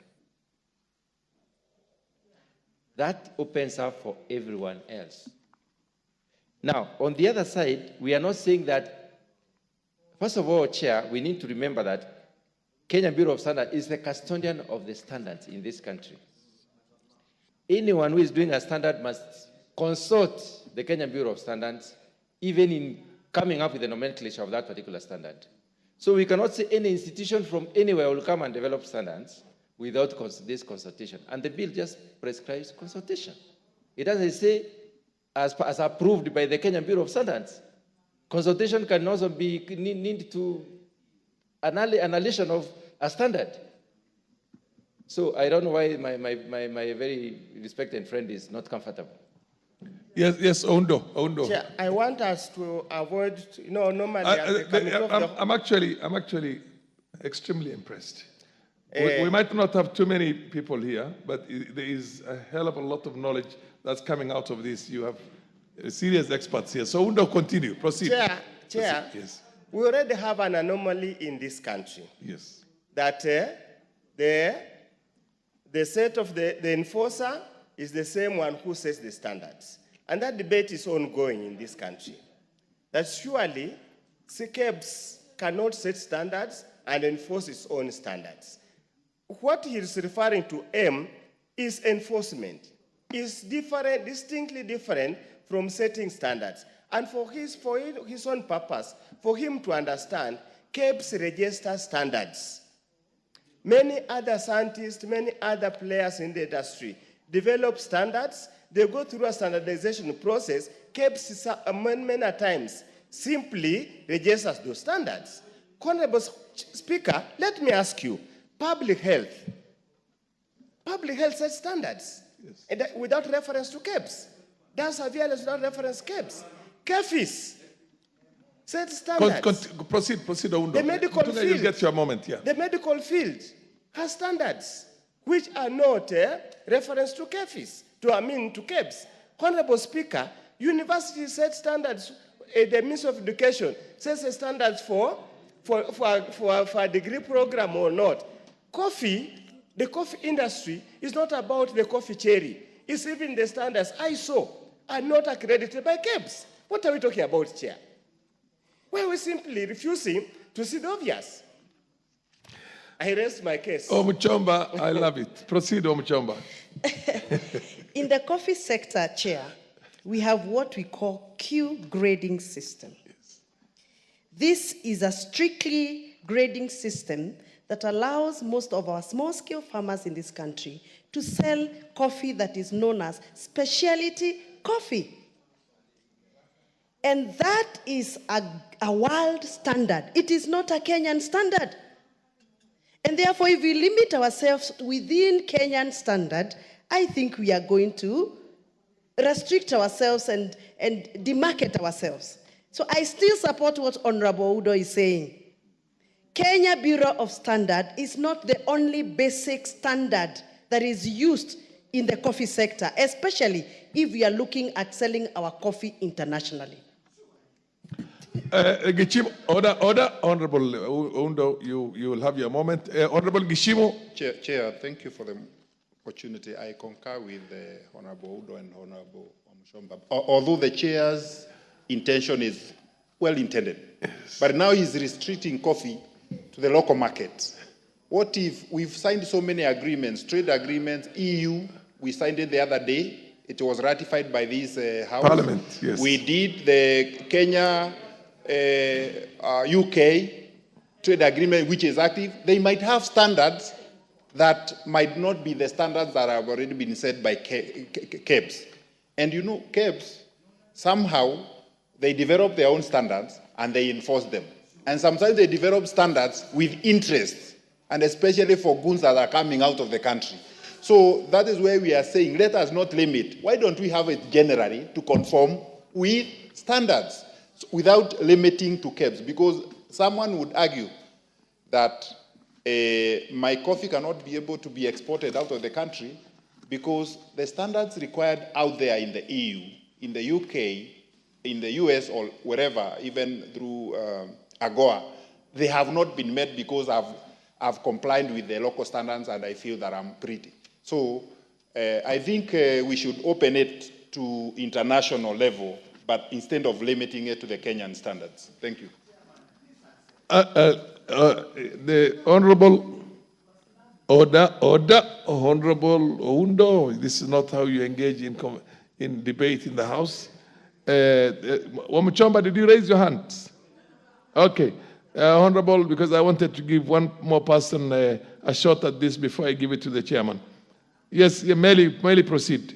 G: That opens up for everyone else. Now, on the other side, we are not saying that, first of all, Chair, we need to remember that Kenya Bureau of Standards is the custodian of the standards in this country. Anyone who is doing a standard must consult the Kenya Bureau of Standards, even in coming up with the nomenclature of that particular standard. So we cannot say any institution from anywhere will come and develop standards without this consultation. And the bill just prescribes consultation. It doesn't say as approved by the Kenya Bureau of Standards. Consultation can also be need to annihilation of a standard. So I don't know why my very respected friend is not comfortable.
J: Yes, Oundo.
D: Chair, I want us to avoid, normally...
J: I'm actually extremely impressed. We might not have too many people here, but there is a hell of a lot of knowledge that's coming out of this. You have serious experts here. So Oundo, continue. Proceed.
D: Chair,
J: yes.
D: We already have an anomaly in this country.
J: Yes.
D: That the set of the enforcer is the same one who sets the standards. And that debate is ongoing in this country. That surely KEBS cannot set standards and enforce its own standards. What he is referring to, M, is enforcement. It's different, distinctly different from setting standards. And for his own purpose, for him to understand, KEBS registers standards. Many other scientists, many other players in the industry develop standards. They go through a standardization process. KEBS, many times, simply registers those standards. Honorable Speaker, let me ask you, public health sets standards, yes, and without reference to KEBS. Does surveillance without reference to KEBS? KEFIS sets standards.
J: Proceed, Oundo.
D: The medical field,
J: you get your moment, yeah.
D: The medical field has standards which are not reference to KEFIS, to KEBS. Honorable Speaker, universities set standards. The Ministry of Education sets the standards for a degree program or not. The coffee industry is not about the coffee cherry. It's even the standards ISO are not accredited by KEBS. What are we talking about, Chair? Why are we simply refusing to Sidovias. I rest my case.
J: Omuchomba, I love it. Proceed, Omuchomba.
M: In the coffee sector, Chair, we have what we call Q grading system. This is a strictly grading system that allows most of our small-scale farmers in this country to sell coffee that is known as specialty coffee. And that is a world standard. It is not a Kenyan standard. And therefore, if we limit ourselves within Kenyan standard, I think we are going to restrict ourselves and demarcate ourselves. So I still support what Honorable Udo is saying. Kenya Bureau of Standard is not the only basic standard that is used in the coffee sector, especially if we are looking at selling our coffee internationally.
J: Gichimo, order, Honorable Undo, you will have your moment. Honorable Gichimo.
E: Chair, thank you for the opportunity. I concur with Honorable Udo and Honorable Omuchomba. Although the chair's intention is well intended, but now he's restricting coffee to the local market. What if we've signed so many agreements, trade agreements, EU, we signed it the other day. It was ratified by this House.
J: Parliament, yes.
E: We did the Kenya, UK trade agreement, which is active. They might have standards that might not be the standards that have already been set by KEBS. And you know, KEBS, somehow, they develop their own standards and they enforce them. And sometimes they develop standards with interest, and especially for goods that are coming out of the country. So that is where we are saying, let us not limit. Why don't we have it generally to conform with standards without limiting to KEBS? Because someone would argue that my coffee cannot be able to be exported out of the country because the standards required out there in the EU, in the UK, in the US, or wherever, even through AGOA, they have not been met because I've complied with the local standards and I feel that I'm pretty. So I think we should open it to international level, but instead of limiting it to the Kenyan standards. Thank you.
J: The Honorable Honorable Oundo, this is not how you engage in debate in the House. Omuchomba, did you raise your hands? Okay. Honorable, because I wanted to give one more person a shot at this before I give it to the chairman. Yes, Meli, proceed.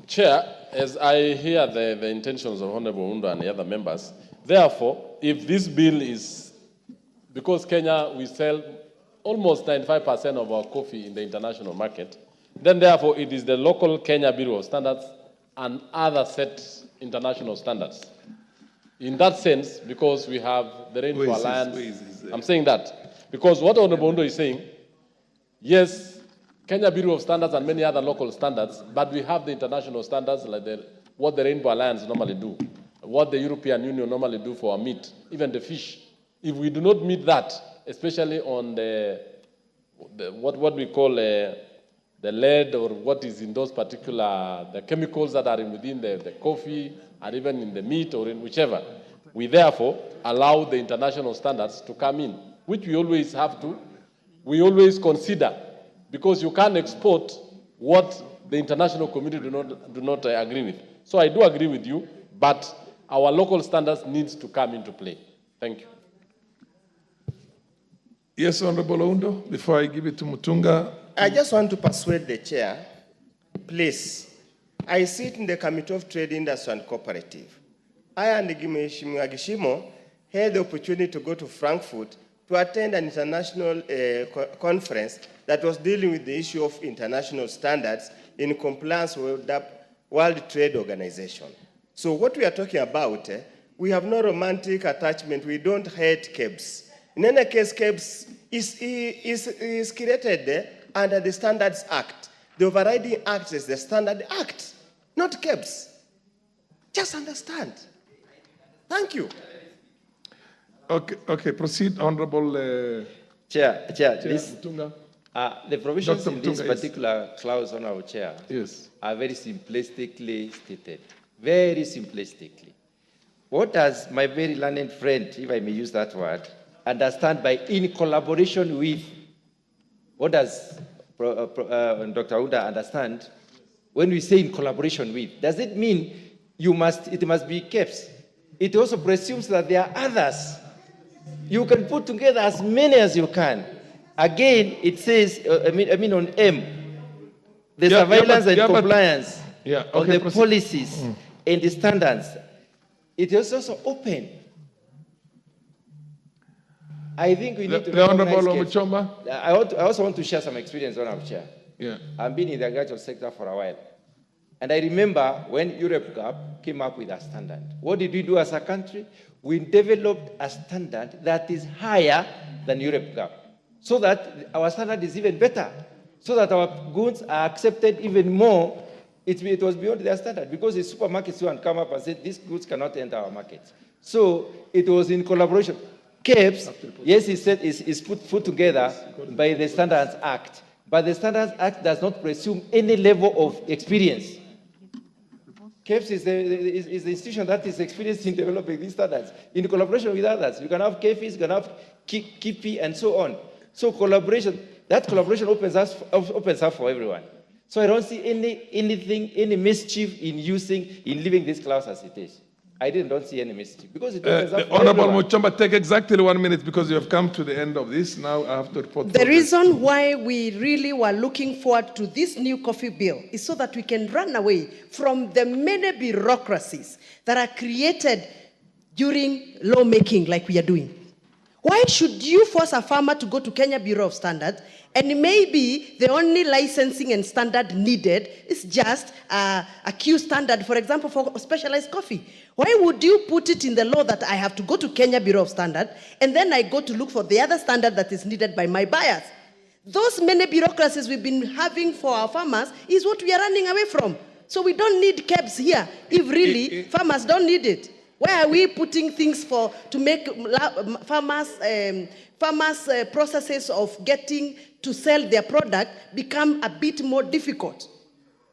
H: Chair, as I hear the intentions of Honorable Undo and the other members, therefore, if this bill is, because Kenya, we sell almost 95% of our coffee in the international market, then therefore it is the local Kenya Bureau of Standards and other set international standards. In that sense, because we have the Rainbow Alliance, I'm saying that, because what Honorable Undo is saying, yes, Kenya Bureau of Standards and many other local standards, but we have the international standards like what the Rainbow Alliance normally do, what the European Union normally do for our meat, even the fish. If we do not meet that, especially on what we call the lead or what is in those particular, the chemicals that are within the coffee and even in the meat or in whichever, we therefore allow the international standards to come in, which we always have to, we always consider, because you can't export what the international community do not agree with. So I do agree with you, but our local standards needs to come into play. Thank you.
J: Yes, Honorable Oundo, before I give it to Mutunga.
D: I just want to persuade the chair, please. I sit in the Committee of Trade, Industry and Cooperative. I and Mheshimiwa Gichimo had the opportunity to go to Frankfurt to attend an international conference that was dealing with the issue of international standards in compliance with the World Trade Organization. So what we are talking about, we have no romantic attachment. We don't hate KEBS. In any case, KEBS is created under the Standards Act. The overriding act is the Standard Act, not KEBS. Just understand. Thank you.
J: Okay, proceed, Honorable
G: Chair, this, the provisions
J: Dr.
G: in this
J: Mutunga,
G: particular clause, Honorable Chair,
J: yes,
G: are very simplistically stated. Very simplistically. what does my very learned friend, if I may use that word, understand by in collaboration with? What does Dr. Uda understand when we say in collaboration with? Does it mean it must be KEBS? It also presumes that there are others. You can put together as many as you can. Again, it says, on M, the surveillance and compliance of the policies and the standards. It is also open. I think we need to.
J: The Honorable Muchomba.
G: I also want to share some experience, Honorable Chair.
J: Yeah.
G: I've been in the agricultural sector for a while. And I remember when Europe GAP came up with a standard. What did we do as a country? We developed a standard that is higher than Europe GAP, so that our standard is even better, so that our goods are accepted even more. It was beyond their standard, because the supermarkets who had come up and said, these goods cannot enter our markets. So it was in collaboration. KEBS, yes, he said, is put together by the Standards Act, but the Standards Act does not presume any level of experience. KEBS is the institution that is experienced in developing these standards in collaboration with others. You can have KEFIS, you can have KIPI, and so on. So that collaboration opens up for everyone. So I don't see any mischief in leaving this clause as it is. I don't see any mischief, because it opens up for
J: Honorable
G: everyone.
J: Muchomba, take exactly 1 minute, because you have come to the end of this. Now I have to report.
M: The reason why we really were looking forward to this new coffee bill is so that we can run away from the many bureaucracies that are created during lawmaking like we are doing. Why should you force a farmer to go to Kenya Bureau of Standards, and maybe the only licensing and standard needed is just a Q standard, for example, for specialized coffee? Why would you put it in the law that I have to go to Kenya Bureau of Standards, and then I go to look for the other standard that is needed by my buyers? Those many bureaucracies we've been having for our farmers is what we are running away from. So we don't need KEBS here if really farmers don't need it. Why are we putting things to make farmers' processes of getting to sell their product become a bit more difficult?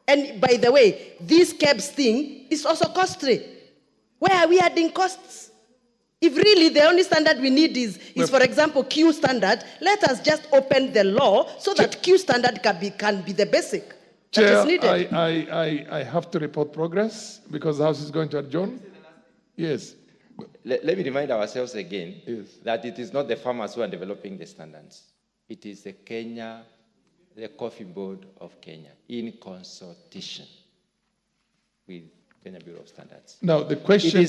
M: And by the way, this KEBS thing is also costly. Why are we adding costs? If really the only standard we need is for example, Q standard, let us just open the law so that Q standard can be the basic that is needed.
J: Chair, I have to report progress because the House is going to adjourn. Yes.
G: Let me remind ourselves again that it is not the farmers who are developing the standards. It is the Coffee Board of Kenya, in consultation with Kenya Bureau of Standards.
J: Now, the question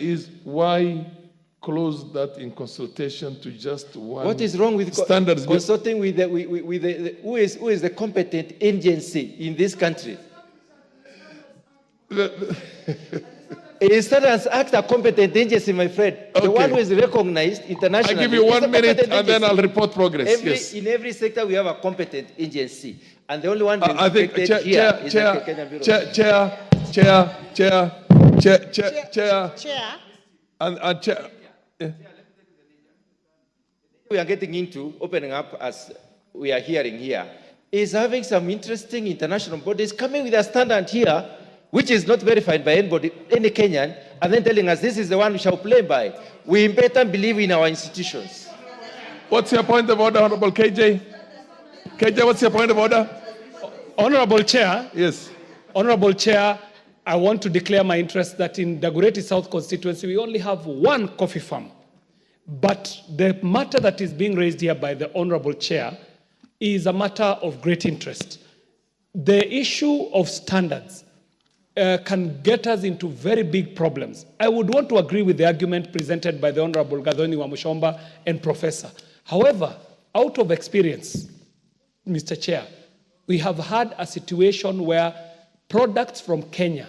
J: is why close that in consultation to just one?
G: What is wrong with
J: standards?
G: Consulting with who is the competent agency in this country? A Standards Act, a competent agency, my friend. The one who is recognized internationally.
J: I give you 1 minute and then I'll report progress.
G: In every sector, we have a competent agency. And the only one
J: I think,
G: here is the Kenya Bureau.
O: Chair.
J: And Chair.
G: We are getting into opening up, as we are hearing here, is having some interesting international bodies coming with a standard here, which is not verified by anybody, any Kenyan, and then telling us this is the one we shall play by. We better believe in our institutions.
J: What's your point of order, Honorable KJ? KJ, what's your point of order?
C: Honorable Chair.
J: Yes.
C: Honorable Chair, I want to declare my interest that in Dagoretti South constituency, we only have one coffee farm. But the matter that is being raised here by the Honorable Chair is a matter of great interest. The issue of standards can get us into very big problems. I would want to agree with the argument presented by the Honorable Gathoni Wamuchomba and Professor. However, out of experience, Mr. Chair, we have had a situation where products from Kenya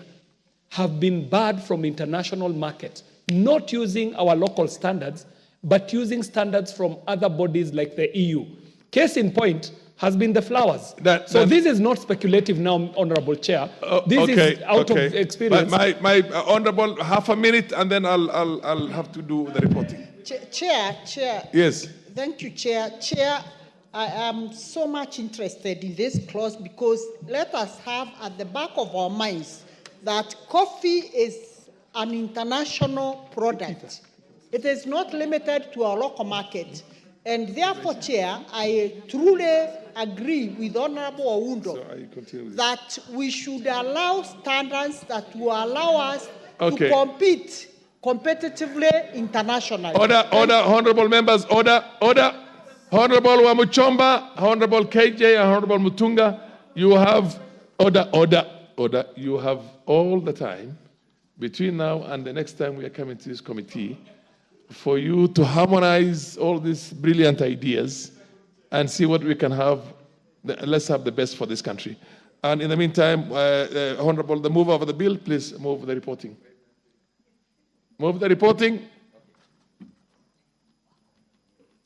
C: have been barred from international markets, not using our local standards, but using standards from other bodies like the EU. Case in point has been the flowers. This is not speculative now, Honorable Chair. This is out of experience.
J: My Honorable, half a minute, and then I'll have to do the reporting.
O: Chair.
J: Yes.
O: Thank you, Chair. Chair, I am so much interested in this clause because let us have at the back of our minds that coffee is an international product. It is not limited to our local market. And therefore, Chair, I truly agree with Honorable Oundo that we should allow standards that will allow us to compete competitively internationally.
J: Order, honorable members, order. Honorable Wamuchomba, Honorable KJ, and Honorable Mutunga, you have order. You have all the time between now and the next time we are coming to this committee for you to harmonize all these brilliant ideas and see what we can have. Let's have the best for this country. And in the meantime, Honorable, the mover of the bill, please move the reporting. Move the reporting.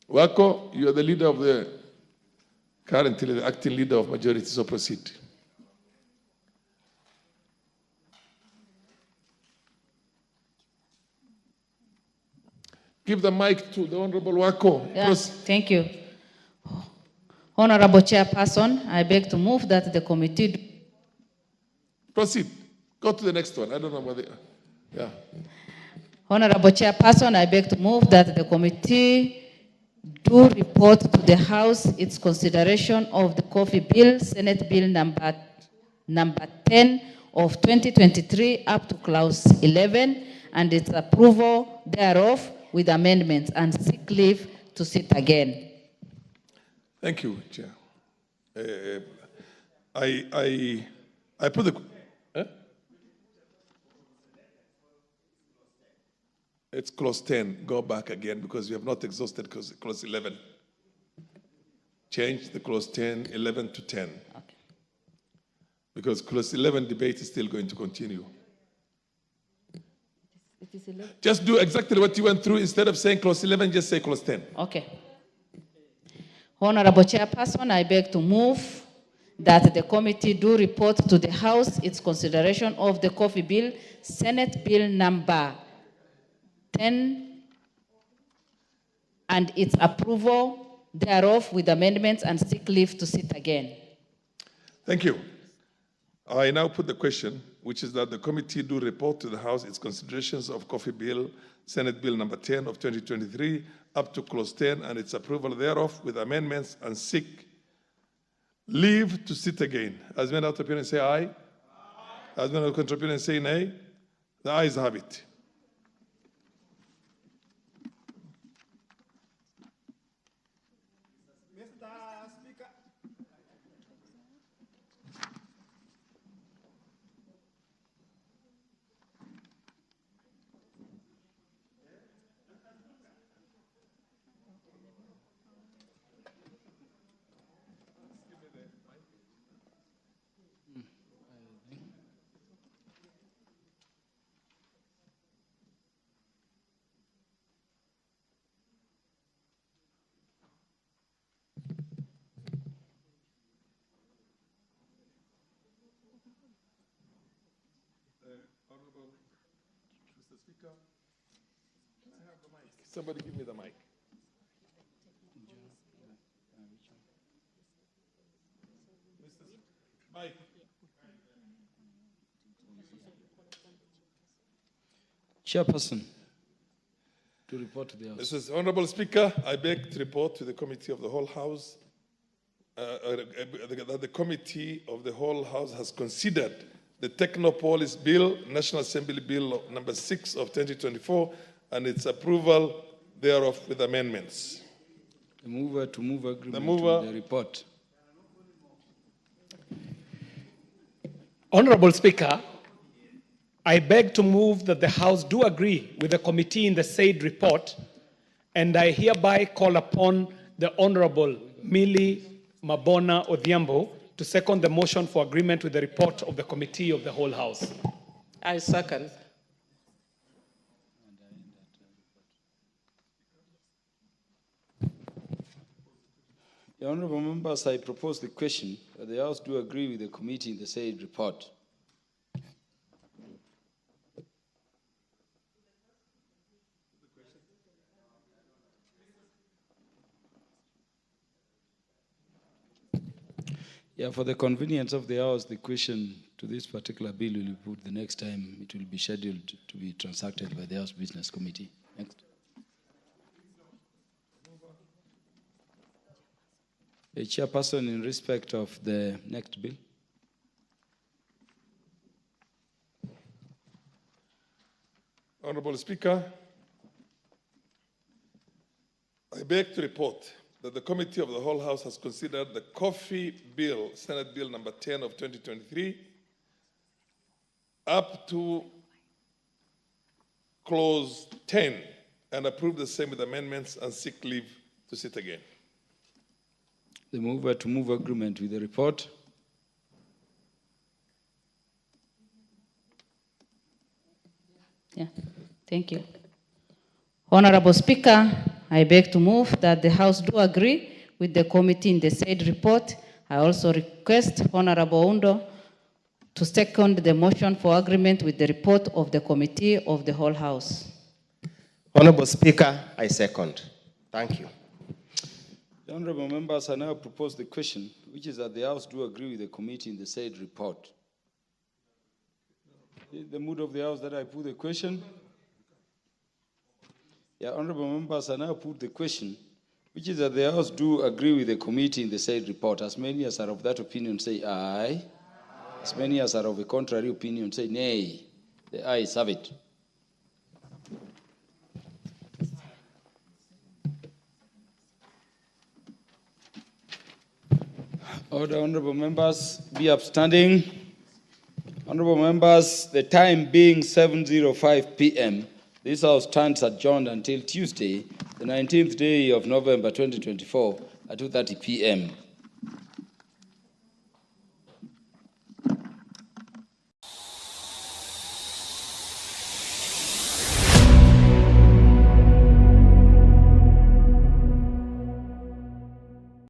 J: Wako, you are the leader of currently the acting leader of majority, so proceed. Give the mic to the Honorable Wako.
P: Yes, thank you. Honorable Chairperson, I beg to move that the committee...
J: Proceed. Go to the next one. I don't know whether... Yeah.
P: Honorable Chairperson, I beg to move that the committee do report to the House its consideration of the coffee bill, Senate Bill number 10 of 2023 up to clause 11, and its approval thereof with amendments, and seek leave to sit again.
J: Thank you, Chair. I put the... It's clause 10. Go back again because we have not exhausted clause 11. Change the clause 10, 11 to 10. Okay. Because clause 11 debate is still going to continue. Just do exactly what you went through. Instead of saying clause 11, just say clause 10.
P: Okay. Honorable Chairperson, I beg to move that the committee do report to the House its consideration of the coffee bill, Senate Bill number 10, and its approval thereof with amendments, and seek leave to sit again.
J: Thank you. I now put the question, which is that the committee do report to the House its considerations of coffee bill, Senate Bill number 10 of 2023, up to clause 10, and its approval thereof with amendments, and seek leave to sit again. As many out of opinion say aye. As many out of opinion say nay. The ayes have it. Somebody give me the mic. Mike.
Q: Chairperson, to report to the House.
J: Mr. Honorable Speaker, I beg to report to the Committee of the Whole House that the Committee of the Whole House has considered the Technopolis Bill, National Assembly Bill number 6 of 2024, and its approval thereof with amendments.
Q: The mover to move agreement
J: the mover,
Q: with the report.
C: Honorable Speaker, I beg to move that the House do agree with the committee in the said report, and I hereby call upon the Honorable Millie Mabona Odhiambo to second the motion for agreement with the report of the Committee of the Whole House.
I: I second.
Q: The honorable members, I propose the question that the House do agree with the committee in the said report. Yeah, for the convenience of the House, the question to this particular bill will be put the next time it will be scheduled to be transacted by the House Business Committee. Next. A chairperson in respect of the next bill.
J: Honorable Speaker, I beg to report that the Committee of the Whole House has considered the Coffee Bill, Senate Bill number 10 of 2023, up to clause 10, and approved the same with amendments and seek leave to sit again.
Q: The mover to move agreement with the report.
P: Yeah, thank you. Honorable Speaker, I beg to move that the House do agree with the committee in the said report. I also request Honorable Oundo to second the motion for agreement with the report of the Committee of the Whole House.
D: Honorable Speaker, I second. Thank you.
Q: The honorable members, I now propose the question, which is that the House do agree with the committee in the said report. In the mood of the House that I put the question. Yeah, honorable members, I now put the question, which is that the House do agree with the committee in the said report. As many as are of that opinion say aye. As many as are of a contrary opinion say nay. The ayes have it. Order, honorable members, be upstanding. Honorable members, the time being 7:05 p.m., this House stands adjourned until Tuesday, the 19th day of November 2024 at 2:30 p.m.